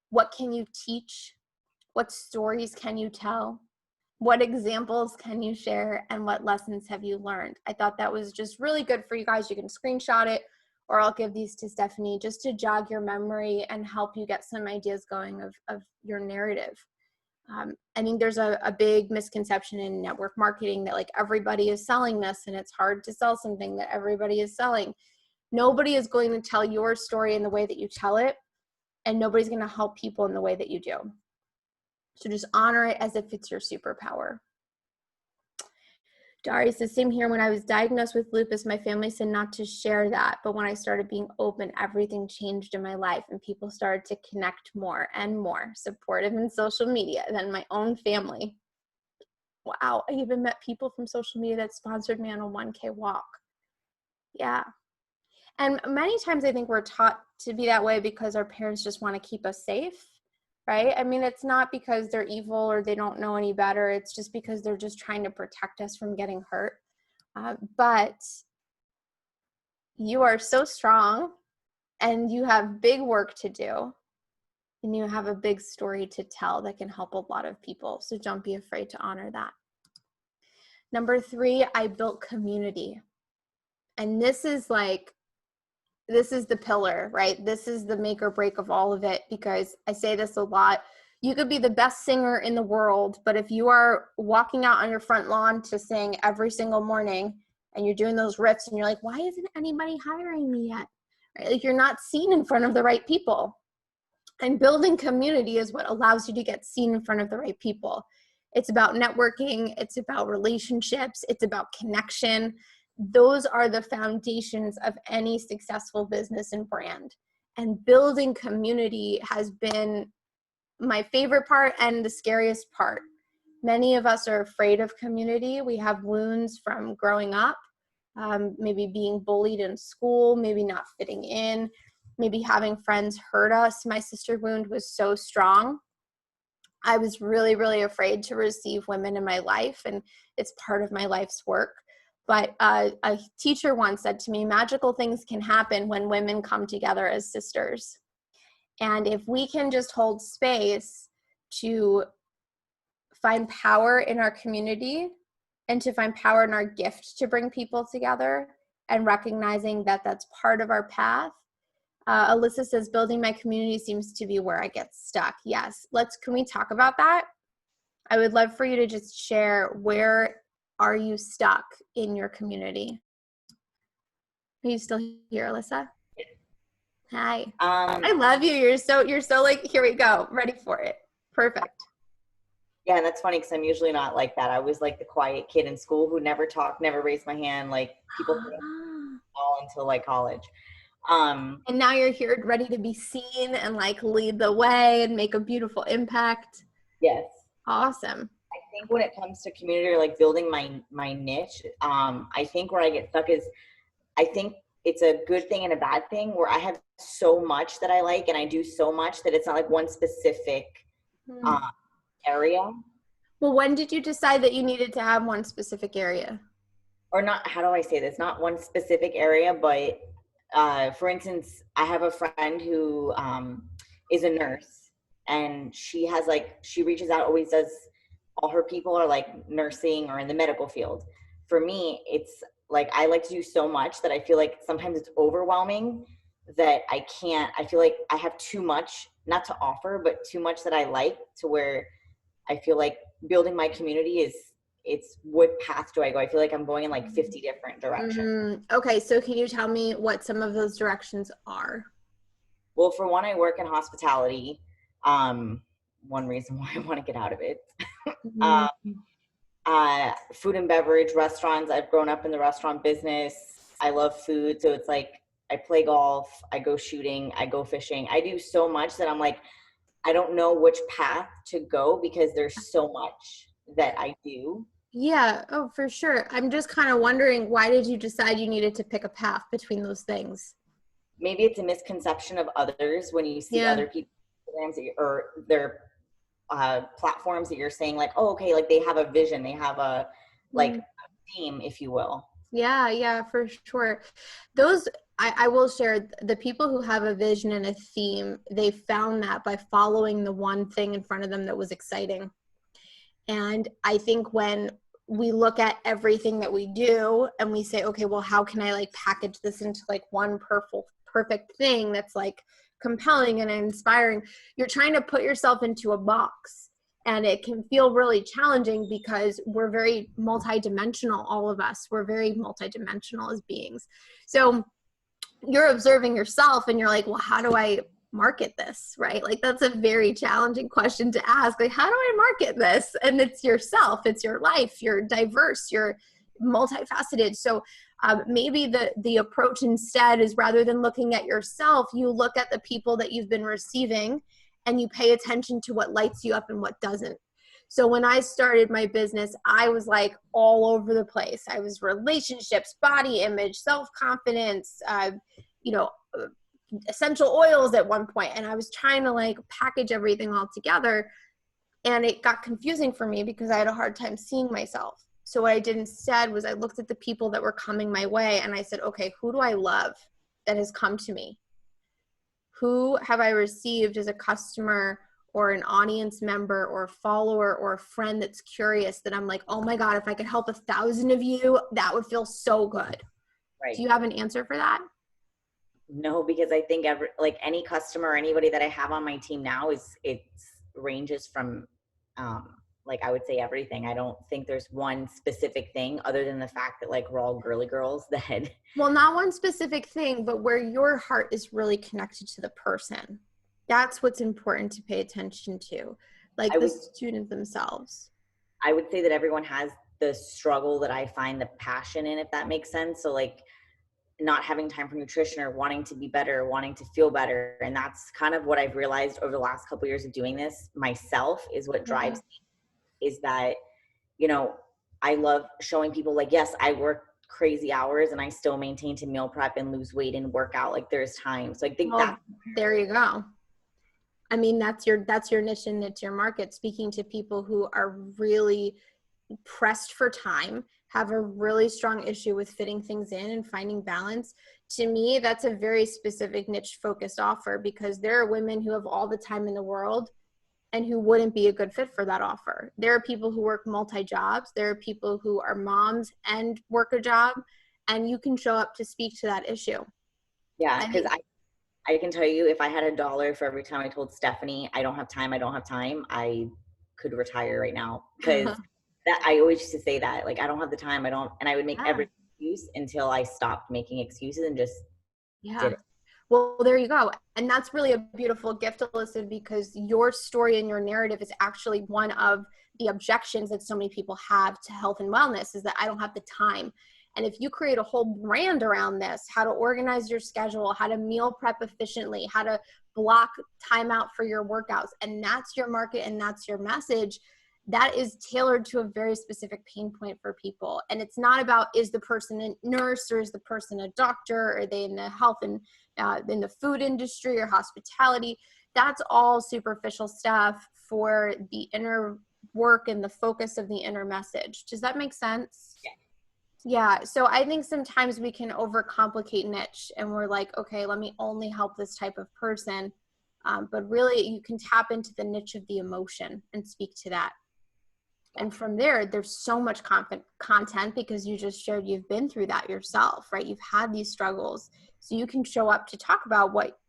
What can you teach? What stories can you tell? What examples can you share? And what lessons have you learned? I thought that was just really good for you guys. You can screenshot it, or I'll give these to Stephanie just to jog your memory and help you get some ideas going of your narrative. I think there's a big misconception in network marketing that like everybody is selling this, and it's hard to sell something that everybody is selling. Nobody is going to tell your story in the way that you tell it, and nobody's going to help people in the way that you do. So just honor it as if it's your superpower. Dari says, same here. When I was diagnosed with lupus, my family said not to share that. But when I started being open, everything changed in my life, and people started to connect more and more, supportive in social media than my own family. Wow. I even met people from social media that sponsored me on a 1K walk. Yeah. And many times I think we're taught to be that way because our parents just want to keep us safe. Right? I mean, it's not because they're evil or they don't know any better. It's just because they're just trying to protect us from getting hurt. But you are so strong, and you have big work to do, and you have a big story to tell that can help a lot of people. So don't be afraid to honor that. Number 3, I built community. And this is the pillar, right? This is the make or break of all of it, because I say this a lot. You could be the best singer in the world, but if you are walking out on your front lawn to sing every single morning and you're doing those riffs and you're like, why isn't anybody hiring me yet? Right? Like, you're not seen in front of the right people. And building community is what allows you to get seen in front of the right people. It's about networking. It's about relationships. It's about connection. Those are the foundations of any successful business and brand. And building community has been my favorite part and the scariest part. Many of us are afraid of community. We have wounds from growing up, maybe being bullied in school, maybe not fitting in, maybe having friends hurt us. My sister wound was so strong. I was really, really afraid to receive women in my life, and it's part of my life's work. But a teacher once said to me, magical things can happen when women come together as sisters. And if we can just hold space to find power in our community and to find power in our gift to bring people together, and recognizing that that's part of our path. Alyssa says, building my community seems to be where I get stuck. Yes, can we talk about that? I would love for you to just share, where are you stuck in your community? Are you still here, Alyssa? Hi. I love you. You're so like, here we go. Ready for it. Perfect. Yeah, and that's funny because I'm usually not like that. I was like the quiet kid in school who never talked, never raised my hand. Like, people all until like college. And now you're here ready to be seen and like lead the way and make a beautiful impact. Yes. Awesome. I think when it comes to community, or like building my niche, I think where I get stuck is, I think it's a good thing and a bad thing, where I have so much that I like and I do so much that it's not like one specific area. Well, when did you decide that you needed to have one specific area? Or not, how do I say this? Not one specific area, but for instance, I have a friend who is a nurse, and she reaches out, always does, all her people are like nursing or in the medical field. For me, it's like, I like to do so much that I feel like sometimes it's overwhelming, that I feel like I have too much, not to offer, but too much that I like, to where I feel like building my community it's what path do I go? I feel like I'm going in like 50 different directions. Okay, so can you tell me what some of those directions are? Well, for one, I work in hospitality. One reason why I want to get out of it. Mhm. Food and beverage, restaurants. I've grown up in the restaurant business. I love food. So it's like I play golf, I go shooting, I go fishing. I do so much that I'm like, I don't know which path to go because there's so much that I do. Yeah, oh, for sure. I'm just kind of wondering, why did you decide you needed to pick a path between those things? Maybe it's a misconception of others when you see Yeah. other people or their platforms that you're saying like, oh, okay, like they have a vision, they have a like Mm. theme, if you will. Yeah, yeah, for sure. Those, I will share, the people who have a vision and a theme, they found that by following the one thing in front of them that was exciting. And I think when we look at everything that we do and we say, okay, well, how can I like package this into like one perfect thing that's like compelling and inspiring? You're trying to put yourself into a box. And it can feel really challenging because we're very multidimensional, all of us. We're very multidimensional as beings. So you're observing yourself and you're like, well, how do I market this, right? Like that's a very challenging question to ask. Like, how do I market this? And it's yourself, it's your life, you're diverse, you're multifaceted. So maybe the approach instead is, rather than looking at yourself, you look at the people that you've been receiving and you pay attention to what lights you up and what doesn't. So when I started my business, I was like all over the place. I was relationships, body image, self-confidence, you know, essential oils at one point, and I was trying to like package everything all together, and it got confusing for me because I had a hard time seeing myself. So what I did instead was I looked at the people that were coming my way and I said, okay, who do I love that has come to me? Who have I received as a customer or an audience member or a follower or a friend that's curious, that I'm like, oh my God, if I could help 1,000 of you, that would feel so good. Right. Do you have an answer for that? No, because I think like any customer or anybody that I have on my team now it ranges from like I would say everything. I don't think there's one specific thing other than the fact that like we're all girly girls that Well, not one specific thing, but where your heart is really connected to the person. That's what's important to pay attention to, like I the would student themselves. I would say that everyone has the struggle that I find the passion in, if that makes sense. So like not having time for nutrition or wanting to be better, wanting to feel better. And that's kind of what I've realized over the last couple of years of doing this myself is what Yeah. drives me, is that, you know, I love showing people like, yes, I work crazy hours and I still maintain to meal prep and lose weight and work out. Like there's times. So I think that Well, there you go. I mean, that's your niche and it's your market, speaking to people who are really pressed for time, have a really strong issue with fitting things in and finding balance. To me, that's a very specific niche focused offer, because there are women who have all the time in the world and who wouldn't be a good fit for that offer. There are people who work multi-jobs. There are people who are moms and work a job, and you can show up to speak to that issue. yeah, I because think, I can tell you if I had $1 for every time I told Stephanie I don't have time, I could retire right now. Because that I always used to say that, like I don't have the time, I don't, and I would make yeah, every excuse until I stopped making excuses and just did yeah. it. Well, there you go. And that's really a beautiful gift, Alyssa, because your story and your narrative is actually one of the objections that so many people have to health and wellness, is that I don't have the time. And if you create a whole brand around this, how to organize your schedule, how to meal prep efficiently, how to block time out for your workouts, and that's your market and that's your message, that is tailored to a very specific pain point for people. And it's not about, is the person a nurse or is the person a doctor? Or are they in the health and in the food industry or hospitality? That's all superficial stuff for the inner work and the focus of the inner message. Does that make sense? Yeah. So I think sometimes we can overcomplicate niche and we're like, okay, let me only help this type of person. But really you can tap into the niche of the emotion and speak to that. And from there, there's so much content, because you just shared you've been through that yourself, right? You've had these struggles. So you can show up to talk about what,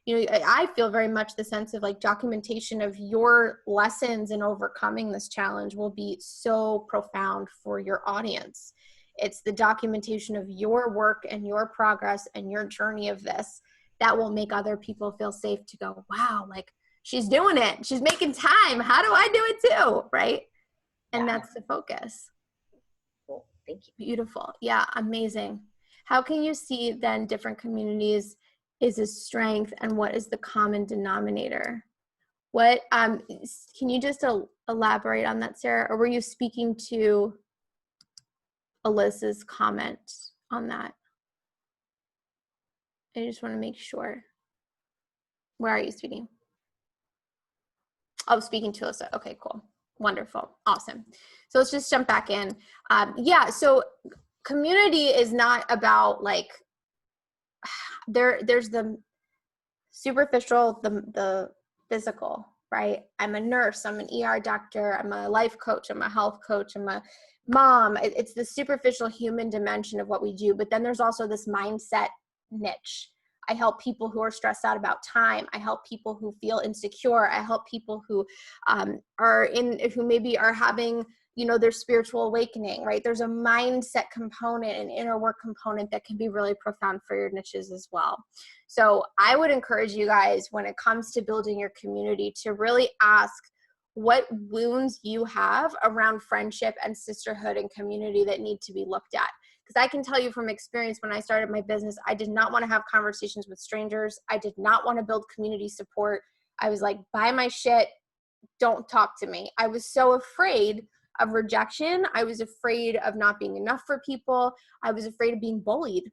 I feel very much the sense of like documentation of your lessons in overcoming this challenge will be so profound for your audience. It's the documentation of your work and your progress and your journey of this that will make other people feel safe to go, wow, like she's doing it. She's making time. How do I do it too? Right. And that's the focus. Cool. Thank you. Beautiful. Yeah. Amazing. How can you see then different communities is a strength, and what is the common denominator? What, can you just elaborate on that, Sarah? Or were you speaking to Alyssa's comment on that? I just want to make sure. Where are you speaking? Oh, speaking to Alyssa. Okay, cool. Wonderful. Awesome. So let's just jump back in. Yeah, so community is not about like, there's the superficial, the physical, right? I'm a nurse, I'm an ER doctor, I'm a life coach, I'm a health coach, I'm a mom. It's the superficial human dimension of what we do. But then there's also this mindset niche. I help people who are stressed out about time. I help people who feel insecure. I help people who who maybe are having, you know, their spiritual awakening, right? There's a mindset component, an inner work component that can be really profound for your niches as well. So I would encourage you guys, when it comes to building your community, to really ask what wounds you have around friendship and sisterhood and community that need to be looked at. Because I can tell you from experience, when I started my business, I did not want to have conversations with strangers. I did not want to build community support. I was like, buy my shit, don't talk to me. I was so afraid of rejection. I was afraid of not being enough for people. I was afraid of being bullied.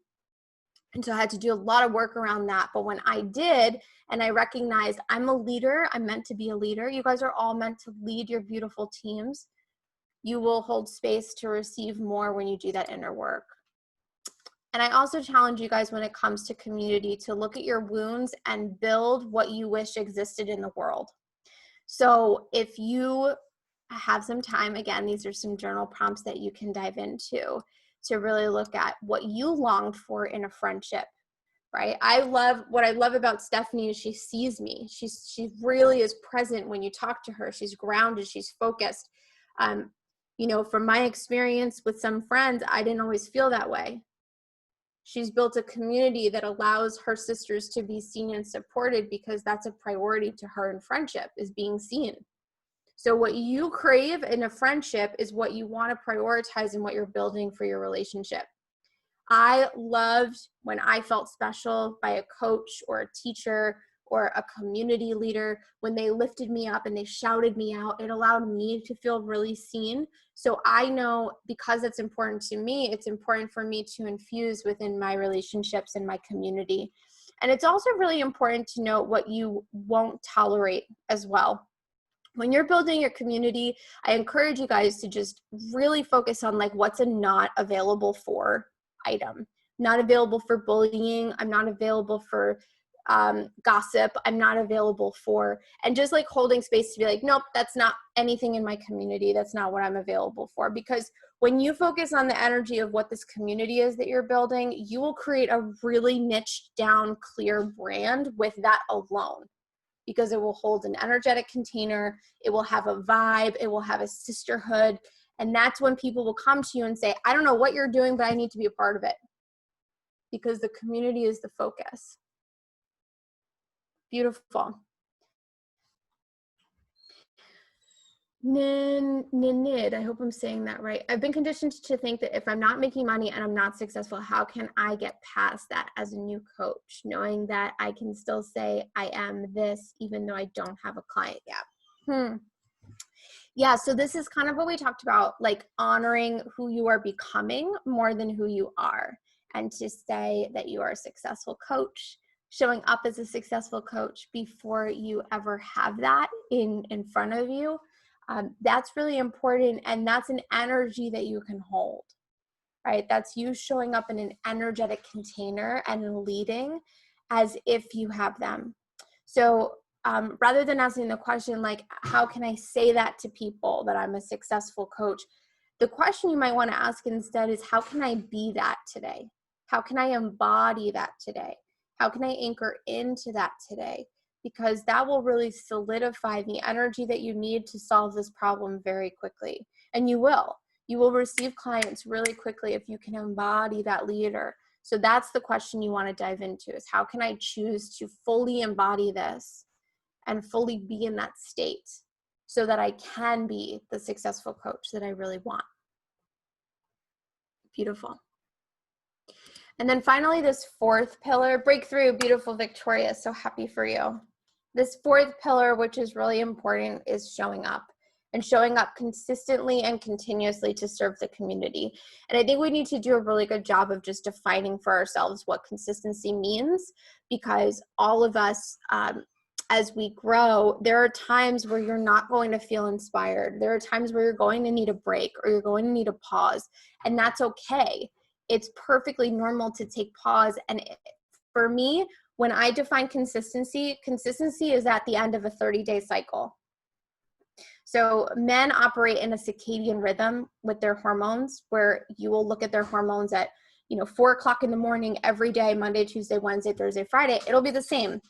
And so I had to do a lot of work around that. But when I did, and I recognized I'm a leader, I'm meant to be a leader. You guys are all meant to lead your beautiful teams. You will hold space to receive more when you do that inner work. And I also challenge you guys, when it comes to community, to look at your wounds and build what you wish existed in the world. So if you have some time, again, these are some journal prompts that you can dive into to really look at what you longed for in a friendship, right? What I love about Stephanie is she sees me. She really is present when you talk to her. She's grounded, she's focused. You know, from my experience with some friends, I didn't always feel that way. She's built a community that allows her sisters to be seen and supported, because that's a priority to her in friendship, is being seen. So what you crave in a friendship is what you want to prioritize in what you're building for your relationship. I loved when I felt special by a coach or a teacher or a community leader, when they lifted me up and they shouted me out. It allowed me to feel really seen. So I know, because it's important to me, it's important for me to infuse within my relationships and my community. And it's also really important to know what you won't tolerate as well. When you're building your community, I encourage you guys to just really focus on like, what's a not available for item. Not available for bullying. I'm not available for gossip. I'm not available for, and just like holding space to be like, nope, that's not anything in my community. That's not what I'm available for. Because when you focus on the energy of what this community is that you're building, you will create a really niched down, clear brand with that alone. Because it will hold an energetic container, it will have a vibe, it will have a sisterhood. And that's when people will come to you and say, I don't know what you're doing, but I need to be a part of it. Because the community is the focus. Beautiful. Ninid, I hope I'm saying that right. I've been conditioned to think that if I'm not making money and I'm not successful, how can I get past that as a new coach, knowing that I can still say I am this even though I don't have a client yet? Yeah, so this is kind of what we talked about, like honoring who you are becoming more than who you are. And to say that you are a successful coach, showing up as a successful coach before you ever have that in front of you. That's really important, and that's an energy that you can hold, right? That's you showing up in an energetic container and leading as if you have them. So rather than asking the question, like, how can I say that to people that I'm a successful coach? The question you might want to ask instead is, how can I be that today? How can I embody that today? How can I anchor into that today? Because that will really solidify the energy that you need to solve this problem very quickly. And you will receive clients really quickly if you can embody that leader. So that's the question you want to dive into, is how can I choose to fully embody this and fully be in that state so that I can be the successful coach that I really want. Beautiful. And then finally, this fourth pillar, breakthrough, beautiful, Victoria, so happy for you. This fourth pillar, which is really important, is showing up, and showing up consistently and continuously to serve the community. And I think we need to do a really good job of just defining for ourselves what consistency means, because all of us, as we grow, there are times where you're not going to feel inspired. There are times where you're going to need a break or you're going to need a pause, and that's okay. It's perfectly normal to take pause. And for me, when I define consistency, consistency is at the end of a 30-day cycle. So men operate in a circadian rhythm with their hormones, where you will look at their hormones at 4 o'clock in the morning every day, Monday, Tuesday, Wednesday, Thursday, Friday. It'll be the same.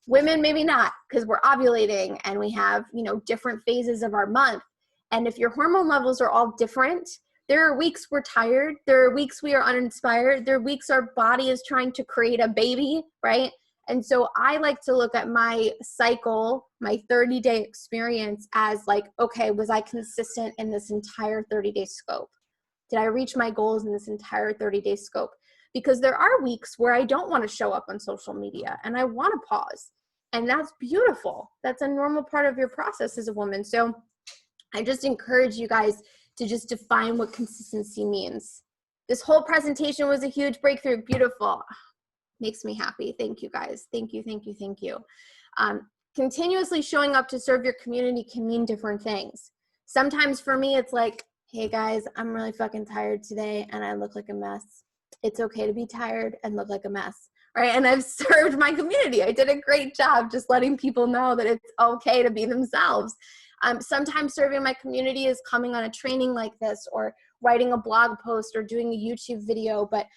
Women, maybe not, because we're ovulating and we have, different phases of our month. And if your hormone levels are all different, there are weeks we're tired. There are weeks we are uninspired. There are weeks our body is trying to create a baby, right? And so I like to look at my cycle, my 30-day experience as like, okay, was I consistent in this entire 30-day scope? Did I reach my goals in this entire 30-day scope? Because there are weeks where I don't want to show up on social media and I want to pause. And that's beautiful. That's a normal part of your process as a woman. So I just encourage you guys to just define what consistency means. This whole presentation was a huge breakthrough. Beautiful. Makes me happy. Thank you guys. Thank you, thank you, thank you. Continuously showing up to serve your community can mean different things. Sometimes for me, it's like, hey guys, I'm really fucking tired today and I look like a mess. It's okay to be tired and look like a mess, right? And I've served my community. I did a great job just letting people know that it's okay to be themselves. Sometimes serving my community is coming on a training like this, or writing a blog post, or doing a YouTube video. But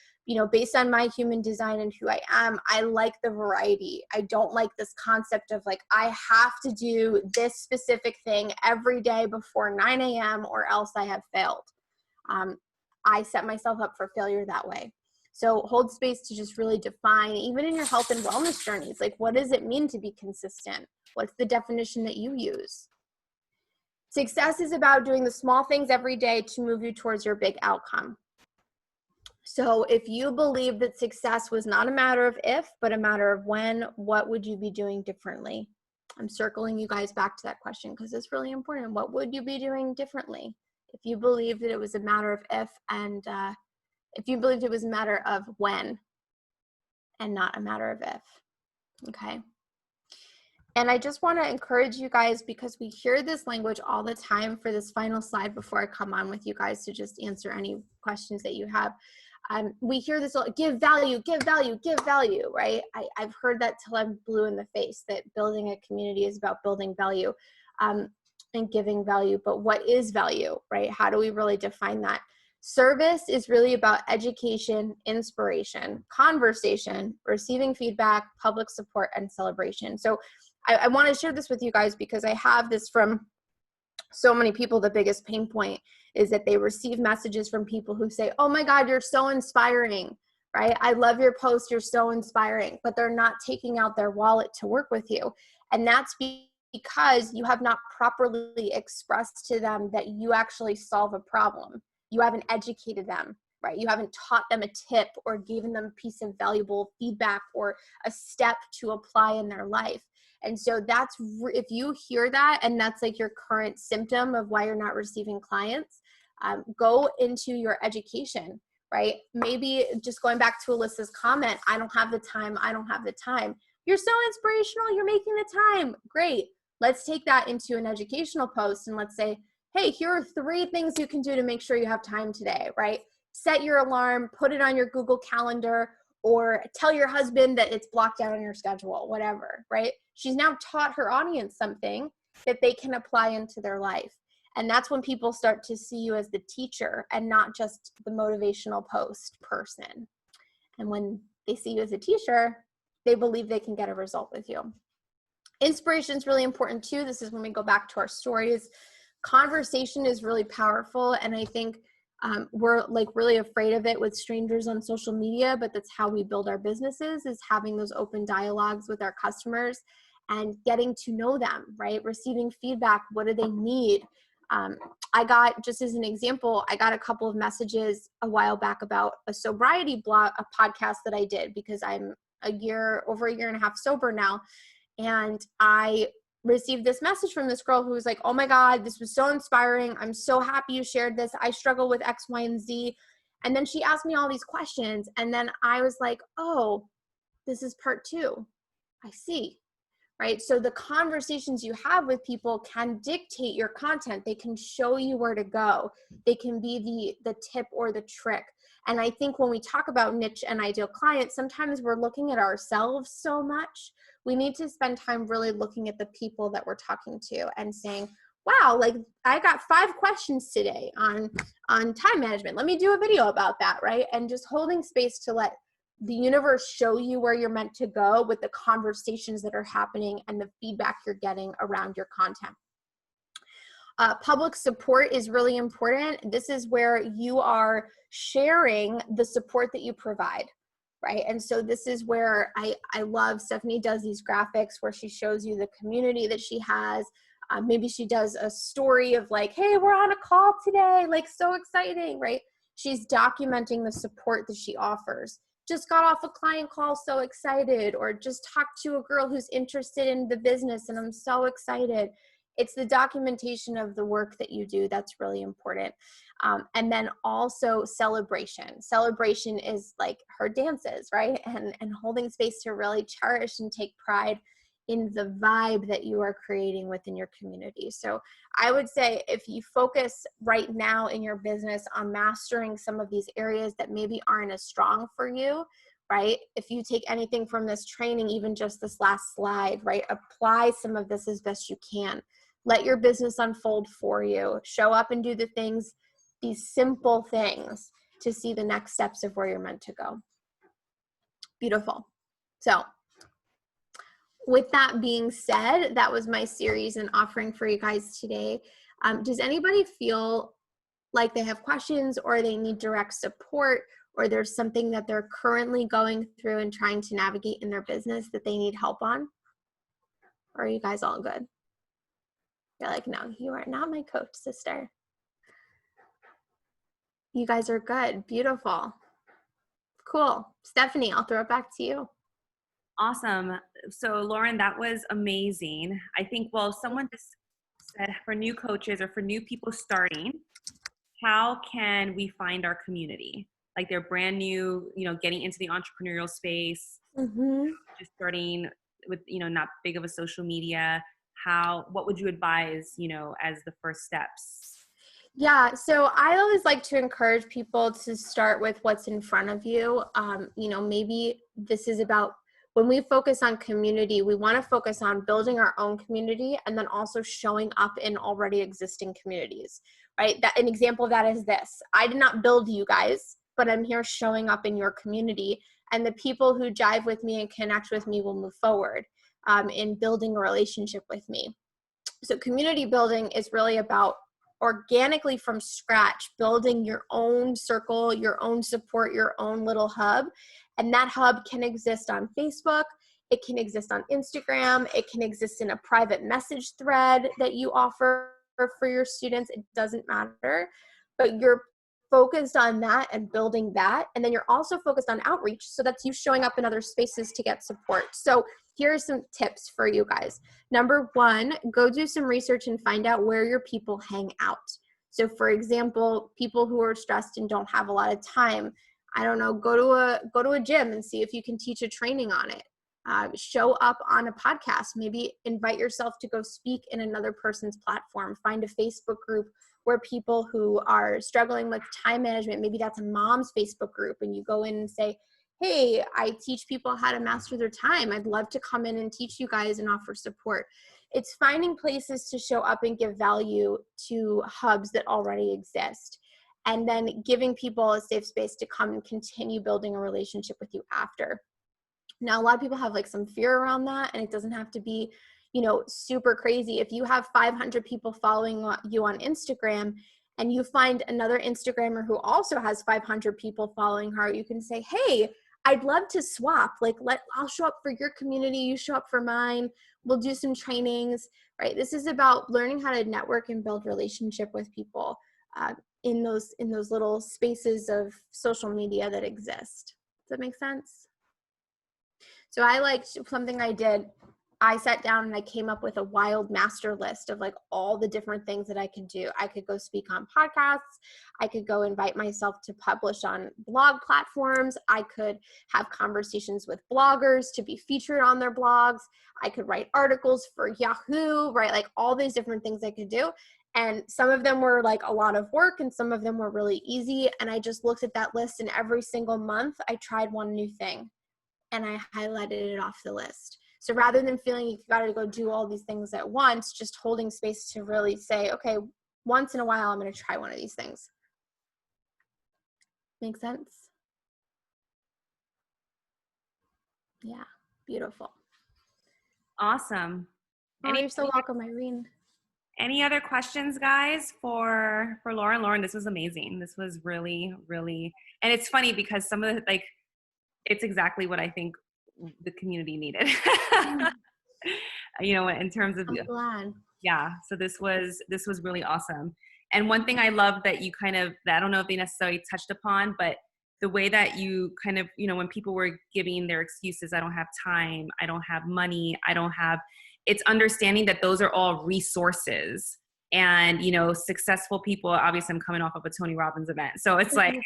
based on my human design and who I am, I like the variety. I don't like this concept of like, I have to do this specific thing every day before 9 a.m. or else I have failed. I set myself up for failure that way. So hold space to just really define, even in your health and wellness journeys, like, what does it mean to be consistent? What's the definition that you use? Success is about doing the small things every day to move you towards your big outcome. So if you believe that success was not a matter of if, but a matter of when, what would you be doing differently? I'm circling you guys back to that question because it's really important. What would you be doing differently if you believed that it was a matter of if, and if you believed it was a matter of when and not a matter of if? Okay. And I just want to encourage you guys, because we hear this language all the time, for this final slide before I come on with you guys to just answer any questions that you have. We hear this, give value, give value, give value, right? I've heard that till I'm blue in the face, that building a community is about building value and giving value. But what is value, right? How do we really define that? Service is really about education, inspiration, conversation, receiving feedback, public support, and celebration. So I want to share this with you guys because I have this from so many people. The biggest pain point is that they receive messages from people who say, oh my God, you're so inspiring, right? I love your post, you're so inspiring, but they're not taking out their wallet to work with you. And that's because you have not properly expressed to them that you actually solve a problem. You haven't educated them, right? You haven't taught them a tip or given them a piece of valuable feedback or a step to apply in their life. And so that's, if you hear that and that's like your current symptom of why you're not receiving clients, go into your education, right? Maybe just going back to Alyssa's comment, I don't have the time, I don't have the time. You're so inspirational, you're making the time. Great. Let's take that into an educational post and let's say, hey, here are 3 things you can do to make sure you have time today, right? Set your alarm, put it on your Google Calendar, or tell your husband that it's blocked out on your schedule, whatever, right? She's now taught her audience something that they can apply into their life. And that's when people start to see you as the teacher and not just the motivational post person. And when they see you as a teacher, they believe they can get a result with you. Inspiration is really important too. This is when we go back to our stories. Conversation is really powerful. And I think We're like really afraid of it with strangers on social media, but that's how we build our businesses, is having those open dialogues with our customers and getting to know them, right? Receiving feedback. What do they need? I got, just as an example, I got a couple of messages a while back about a sobriety blog, a podcast that I did, because I'm over a year and a half sober now. And I received this message from this girl who was like, oh my God, this was so inspiring. I'm so happy you shared this. I struggle with X, Y, and Z. And then she asked me all these questions. And then I was like, oh, this is part 2. I see. Right? So the conversations you have with people can dictate your content. They can show you where to go. They can be the tip or the trick. And I think when we talk about niche and ideal clients, sometimes we're looking at ourselves so much. We need to spend time really looking at the people that we're talking to and saying, wow, like I got 5 questions today on time management. Let me do a video about that, right? And just holding space to let the universe show you where you're meant to go with the conversations that are happening and the feedback you're getting around your content. Public support is really important. This is where you are sharing the support that you provide, right? And so this is where I love Stephanie does these graphics where she shows you the community that she has. Maybe she does a story of like, hey, we're on a call today, like so exciting, right? She's documenting the support that she offers. Just got off a client call, so excited, or just talked to a girl who's interested in the business and I'm so excited. It's the documentation of the work that you do that's really important. And then also celebration. Celebration is like her dances, right? And holding space to really cherish and take pride in the vibe that you are creating within your community. So I would say if you focus right now in your business on mastering some of these areas that maybe aren't as strong for you, right? If you take anything from this training, even just this last slide, right? Apply some of this as best you can. Let your business unfold for you. Show up and do the things, these simple things, to see the next steps of where you're meant to go. Beautiful. So with that being said, that was my series and offering for you guys today. Does anybody feel like they have questions or they need direct support, or there's something that they're currently going through and trying to navigate in their business that they need help on? Or are you guys all good? You're like, no, you are not my coach, sister. You guys are good. Beautiful. Cool. Stephanie, I'll throw it back to you. Awesome. So Lauren, that was amazing. I think, well, someone just said for new coaches or for new people starting, how can we find our community? Like they're brand new, getting into the entrepreneurial space, just starting with, not big of a social media. What would you advise, as the first steps? Yeah, so I always like to encourage people to start with what's in front of you. Maybe this is about, when we focus on community, we want to focus on building our own community and then also showing up in already existing communities, right? That an example of that is this. I did not build you guys, but I'm here showing up in your community, and the people who jive with me and connect with me will move forward in building a relationship with me. So community building is really about organically from scratch, building your own circle, your own support, your own little hub. And that hub can exist on Facebook. It can exist on Instagram. It can exist in a private message thread that you offer for your students. It doesn't matter, but you're focused on that and building that. And then you're also focused on outreach. So that's you showing up in other spaces to get support. So here are some tips for you guys. Number 1, go do some research and find out where your people hang out. So for example, people who are stressed and don't have a lot of time, I don't know, go to a gym and see if you can teach a training on it. Show up on a podcast, maybe invite yourself to go speak in another person's platform. Find a Facebook group where people who are struggling with time management, maybe that's a mom's Facebook group, and you go in and say, hey, I teach people how to master their time. I'd love to come in and teach you guys and offer support. It's finding places to show up and give value to hubs that already exist, and then giving people a safe space to come and continue building a relationship with you after. Now, a lot of people have like some fear around that, and it doesn't have to be, super crazy. If you have 500 people following you on Instagram and you find another Instagrammer who also has 500 people following her, you can say, hey, I'd love to swap. Like, I'll show up for your community, you show up for mine. We'll do some trainings, right? This is about learning how to network and build relationship with people in those little spaces of social media that exist. Does that make sense? So I liked something I did. I sat down and I came up with a wild master list of like all the different things that I could do. I could go speak on podcasts. I could go invite myself to publish on blog platforms. I could have conversations with bloggers to be featured on their blogs. I could write articles for Yahoo, right? Like all these different things I could do. And some of them were like a lot of work and some of them were really easy. And I just looked at that list, and every single month I tried one new thing and I highlighted it off the list. So rather than feeling you got to go do all these things at once, just holding space to really say, okay, once in a while, I'm going to try one of these things. Make sense? Yeah, beautiful. Awesome. Oh, you're so welcome, Irene. Any other questions, guys, for Lauren? Lauren, this was amazing. This was really, really, and it's funny because some of the, like, it's exactly what I think the community needed. You know, in terms of, I'm glad. Yeah, so this was really awesome. And one thing I love that you kind of, I don't know if they necessarily touched upon, but the way that you kind of, you know, when people were giving their excuses, I don't have time, I don't have money, it's understanding that those are all resources. And, you know, successful people, obviously I'm coming off of a Tony Robbins event. So it's like,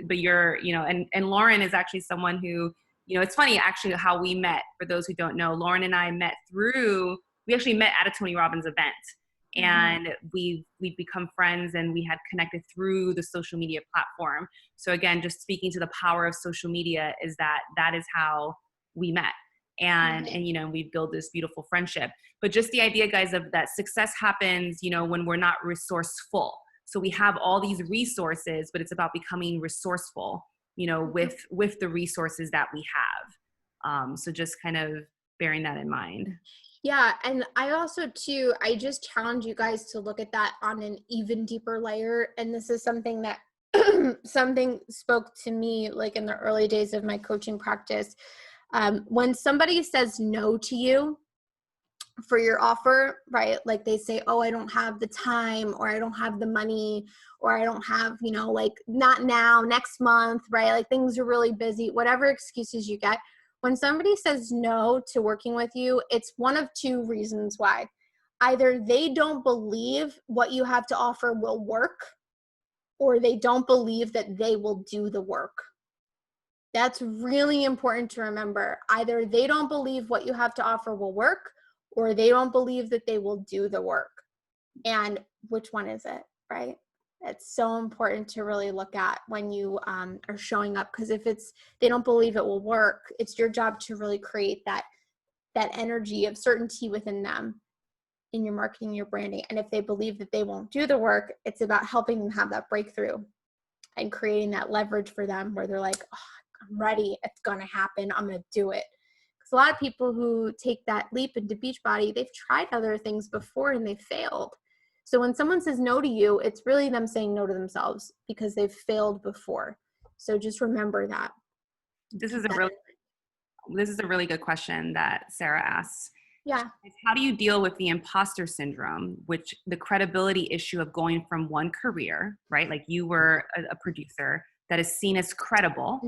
but you're, you know, and Lauren is actually someone who, you know, it's funny actually how we met. For those who don't know, Lauren and I we actually met at a Tony Robbins event, and we've become friends, and we had connected through the social media platform. So again, just speaking to the power of social media is that is how we met. And you know, we've built this beautiful friendship. But just the idea, guys, of that success happens, you know, when we're not resourceful. So we have all these resources, but it's about becoming resourceful, you know, with the resources that we have. So just kind of bearing that in mind. Yeah. And I also too, I just challenge you guys to look at that on an even deeper layer. And this is something that something spoke to me like in the early days of my coaching practice. When somebody says no to you for your offer, right? Like they say, oh, I don't have the time, or I don't have the money, or I don't have, you know, like not now, next month, right? Like things are really busy, whatever excuses you get. When somebody says no to working with you, it's one of two reasons why. Either they don't believe what you have to offer will work, or they don't believe that they will do the work. That's really important to remember. Either they don't believe what you have to offer will work, or they don't believe that they will do the work. And which one is it, right? It's so important to really look at when you are showing up, because if they don't believe it will work, it's your job to really create that energy of certainty within them in your marketing, your branding. And if they believe that they won't do the work, it's about helping them have that breakthrough and creating that leverage for them where they're like, oh, I'm ready, it's gonna happen, I'm gonna do it. Because a lot of people who take that leap into Beachbody, they've tried other things before and they've failed. So when someone says no to you, it's really them saying no to themselves because they've failed before. So just remember that. This is a really good question that Sarah asks. Yeah. How do you deal with the imposter syndrome, which the credibility issue of going from one career, right? Like you were a producer that is seen as credible,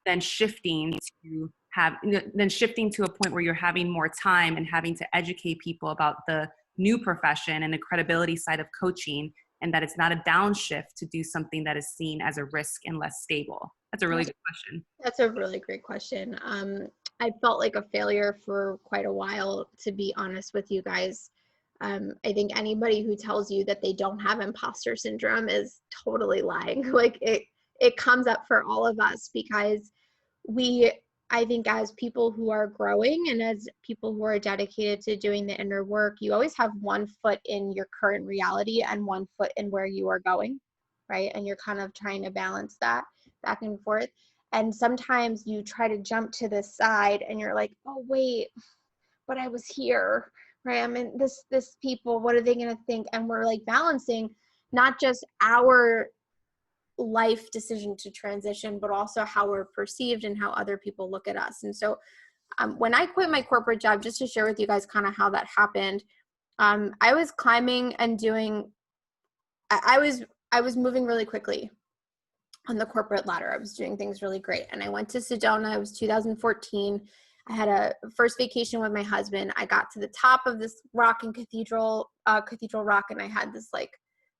then shifting to a point where you're having more time and having to educate people about the new profession and the credibility side of coaching, and that it's not a downshift to do something that is seen as a risk and less stable. That's a really good question. That's a really great question. I felt like a failure for quite a while, to be honest with you guys. I think anybody who tells you that they don't have imposter syndrome is totally lying. Like it comes up for all of us because I think as people who are growing and as people who are dedicated to doing the inner work, you always have one foot in your current reality and one foot in where you are going, right? And you're kind of trying to balance that back and forth. And sometimes you try to jump to the side and you're like, oh, wait, but I was here, right? I'm in this people, what are they going to think? And we're like balancing, not just our life decision to transition, but also how we're perceived and how other people look at us. And so when I quit my corporate job, just to share with you guys kind of how that happened, I was climbing and doing, I was moving really quickly on the corporate ladder. I was doing things really great. And I went to Sedona. It was 2014. I had a first vacation with my husband. I got to the top of this rock in Cathedral Rock, and I had this like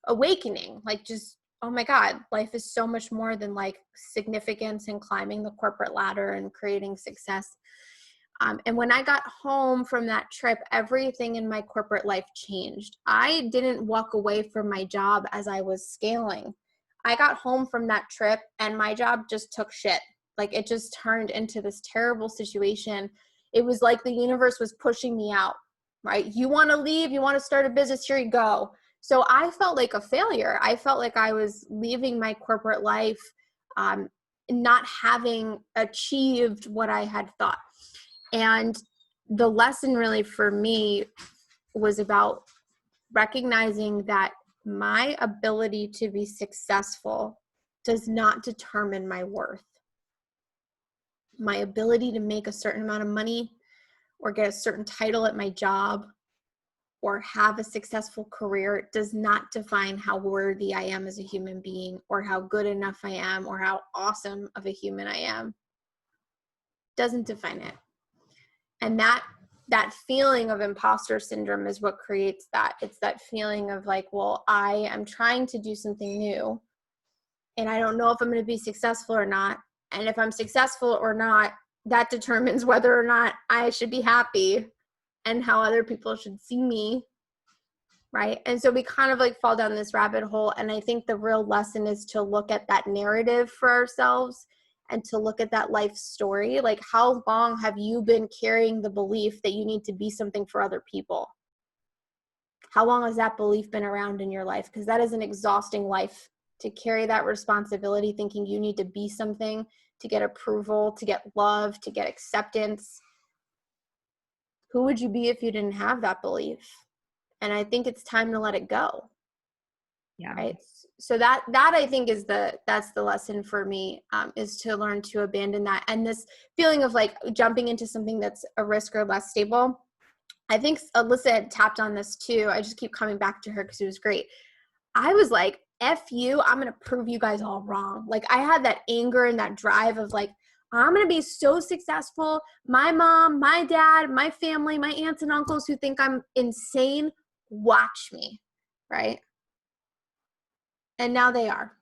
awakening, like just, oh my God, life is so much more than like significance and climbing the corporate ladder and creating success. And when I got home from that trip, everything in my corporate life changed. I didn't walk away from my job as I was scaling. I got home from that trip and my job just took shit. Like it just turned into this terrible situation. It was like the universe was pushing me out, right? You want to leave, you want to start a business, here you go. So I felt like a failure. I felt like I was leaving my corporate life, not having achieved what I had thought. And the lesson really for me was about recognizing that my ability to be successful does not determine my worth. My ability to make a certain amount of money or get a certain title at my job or have a successful career does not define how worthy I am as a human being or how good enough I am or how awesome of a human I am. Doesn't define it. And that feeling of imposter syndrome is what creates that. It's that feeling of like, well, I am trying to do something new and I don't know if I'm going to be successful or not. And if I'm successful or not, that determines whether or not I should be happy and how other people should see me. Right. And so we kind of like fall down this rabbit hole. And I think the real lesson is to look at that narrative for ourselves and to look at that life story. Like, how long have you been carrying the belief that you need to be something for other people? How long has that belief been around in your life? Because that is an exhausting life, to carry that responsibility, thinking you need to be something to get approval, to get love, to get acceptance. Who would you be if you didn't have that belief? And I think it's time to let it go. Yeah. Right. So that I think is that's the lesson for me, is to learn to abandon that. And this feeling of like jumping into something that's a risk or less stable. I think Alyssa had tapped on this too. I just keep coming back to her because it was great. I was like, F you, I'm going to prove you guys all wrong. Like I had that anger and that drive of like, I'm going to be so successful. My mom, my dad, my family, my aunts and uncles who think I'm insane, watch me. Right. And now they are.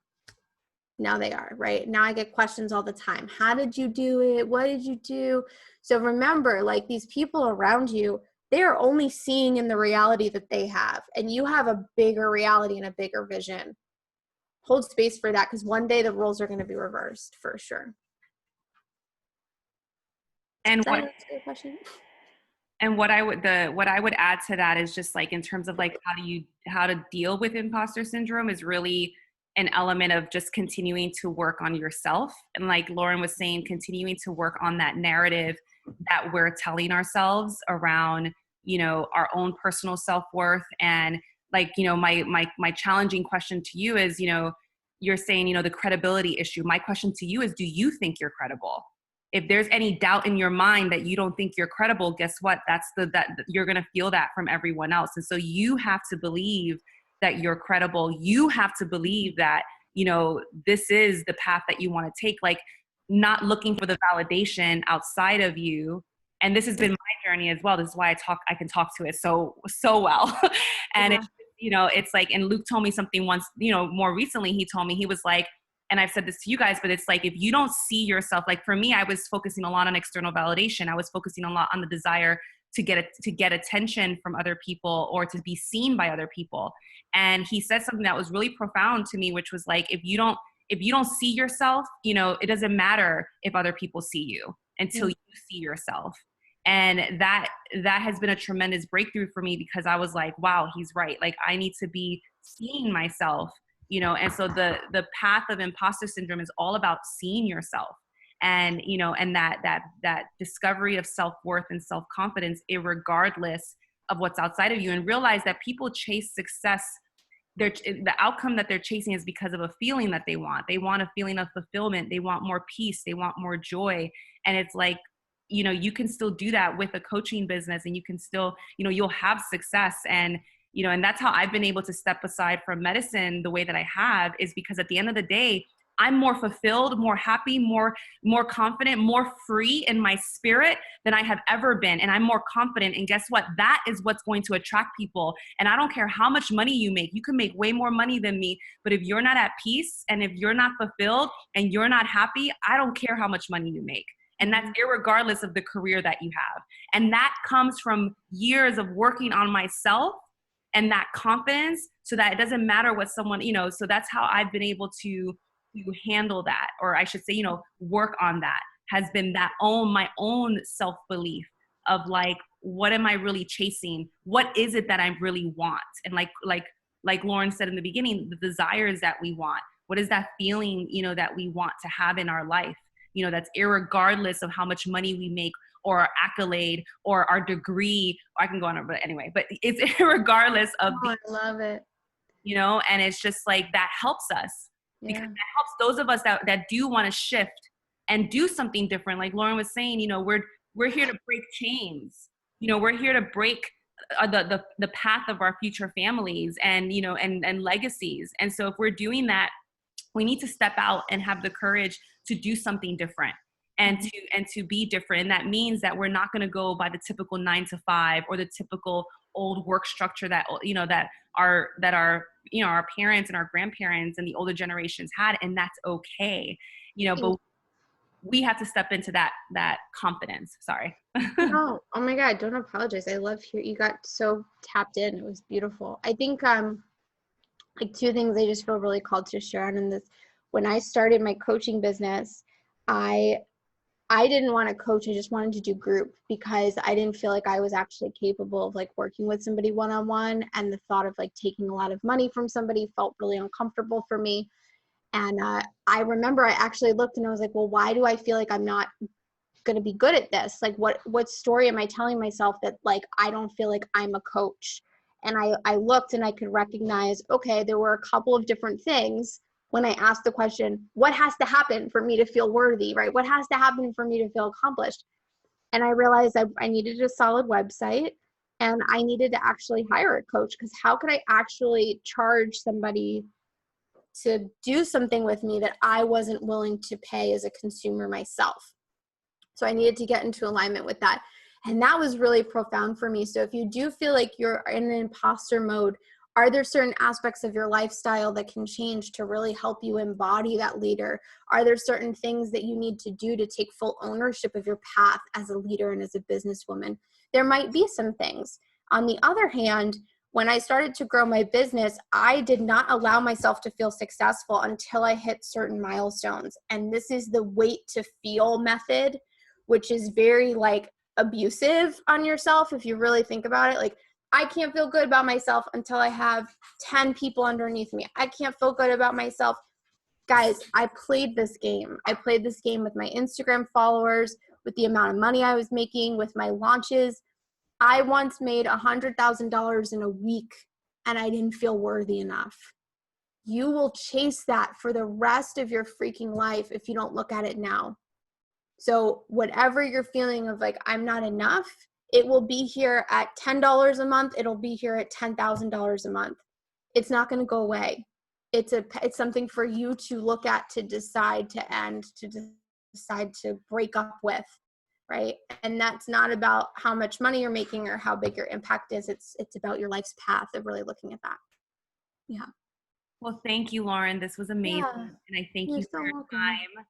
Right? Now I get questions all the time. How did you do it? What did you do? So remember, like these people around you, they are only seeing in the reality that they have. And you have a bigger reality and a bigger vision. Hold space for that, because one day the roles are going to be reversed for sure. And Does that answer your question? And what I would add to that is just like in terms of like how to deal with imposter syndrome is really an element of just continuing to work on yourself. And like Lauren was saying, continuing to work on that narrative that we're telling ourselves around, you know, our own personal self-worth. And like, you know, my challenging question to you is, you know, you're saying, you know, the credibility issue. My question to you is, do you think you're credible? If there's any doubt in your mind that you don't think you're credible, guess what? That you're going to feel that from everyone else. And so you have to believe that you're credible. You have to believe that, you know, this is the path that you want to take, like not looking for the validation outside of you. And this has been my journey as well. This is why I can talk to it so well. And it's, you know, it's like, and Luke told me something once, you know, more recently, he told me, he was like, and I've said this to you guys, but it's like, if you don't see yourself, like for me, I was focusing a lot on external validation. I was focusing a lot on the desire to get attention from other people or to be seen by other people. And he said something that was really profound to me, which was like, if you don't see yourself, you know, it doesn't matter if other people see you until you see yourself. And that has been a tremendous breakthrough for me, because I was like, wow, he's right. Like I need to be seeing myself. You know, and so the path of imposter syndrome is all about seeing yourself, and, you know, and that discovery of self-worth and self-confidence, irregardless of what's outside of you, and realize that people chase success the outcome that they're chasing is because of a feeling that they want. They want a feeling of fulfillment. They want more peace. They want more joy. And it's like, you know, you can still do that with a coaching business, and you can still, you know, you'll have success. And, you know, and that's how I've been able to step aside from medicine the way that I have, is because at the end of the day, I'm more fulfilled, more happy, more confident, more free in my spirit than I have ever been. And I'm more confident. And guess what? That is what's going to attract people. And I don't care how much money you make. You can make way more money than me. But if you're not at peace, and if you're not fulfilled, and you're not happy, I don't care how much money you make. And that's irregardless of the career that you have. And that comes from years of working on myself and that confidence, so that it doesn't matter what someone, you know, so that's how I've been able to handle that, or I should say, you know, work on that, has been my own self-belief of like, what am I really chasing? What is it that I really want? And like Lauren said in the beginning, the desires that we want. What is that feeling, you know, that we want to have in our life? You know, that's irregardless of how much money we make, or our accolade, or our degree. I can go on, but anyway, but it's irregardless of, I love it. you know, and it's just like, that helps us. Because that helps those of us that do want to shift and do something different. Like Lauren was saying, you know, we're here to break chains. You know, we're here to break the path of our future families, and, you know, and legacies. And so if we're doing that, we need to step out and have the courage to do something different, and to be different. And that means that we're not going to go by the typical 9 to 5 or the typical old work structure that, you know, that our you know, our parents and our grandparents and the older generations had. And that's okay, you know, but we have to step into that confidence. Sorry. No, oh my God, don't apologize. I love you got so tapped in. It was beautiful. I think like two things I just feel really called to share on in this. When I started my coaching business, I didn't want to coach. I just wanted to do group, because I didn't feel like I was actually capable of like working with somebody one-on-one. And the thought of like taking a lot of money from somebody felt really uncomfortable for me. And I remember I actually looked and I was like, well, why do I feel like I'm not going to be good at this? Like what story am I telling myself that like, I don't feel like I'm a coach? And I looked and I could recognize, okay, there were a couple of different things when I asked the question, what has to happen for me to feel worthy, right? What has to happen for me to feel accomplished? And I realized I needed a solid website, and I needed to actually hire a coach, because how could I actually charge somebody to do something with me that I wasn't willing to pay as a consumer myself? So I needed to get into alignment with that. And that was really profound for me. So if you do feel like you're in an imposter mode, are there certain aspects of your lifestyle that can change to really help you embody that leader? Are there certain things that you need to do to take full ownership of your path as a leader and as a businesswoman? There might be some things. On the other hand, when I started to grow my business, I did not allow myself to feel successful until I hit certain milestones. And this is the wait to feel method, which is very like abusive on yourself if you really think about it. Like, I can't feel good about myself until I have 10 people underneath me. I can't feel good about myself. Guys, I played this game. I played this game with my Instagram followers, with the amount of money I was making, with my launches. I once made $100,000 in a week, and I didn't feel worthy enough. You will chase that for the rest of your freaking life if you don't look at it now. So whatever you're feeling of like, I'm not enough, it will be here at $10 a month. It'll be here at $10,000 a month. It's not going to go away. It's something for you to look at, to decide to end, to decide to break up with, right? And that's not about how much money you're making or how big your impact is. It's about your life's path of really looking at that. Yeah. Well, thank you, Lauren. This was amazing. Yeah, and I thank you're you so for your welcome. time.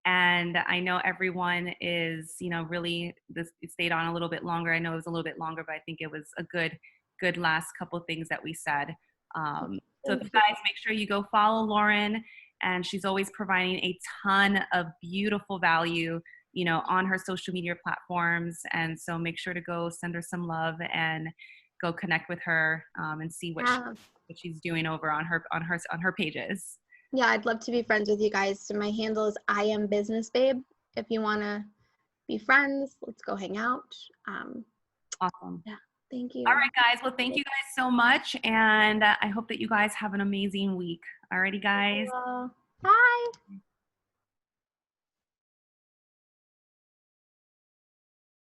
And I know everyone is, you know, really, this stayed on a little bit longer. I know it was a little bit longer, but I think it was a good last couple of things that we said. So if you guys make sure you go follow Lauren, and she's always providing a ton of beautiful value, you know, on her social media platforms. And so make sure to go send her some love and go connect with her and see what she's doing over on her pages. Yeah, I'd love to be friends with you guys. So my handle is I am business babe. If you want to be friends, let's go hang out. Awesome. Yeah. Thank you. All right, guys. Well, thank you guys so much. And I hope that you guys have an amazing week. Alrighty, guys. Bye.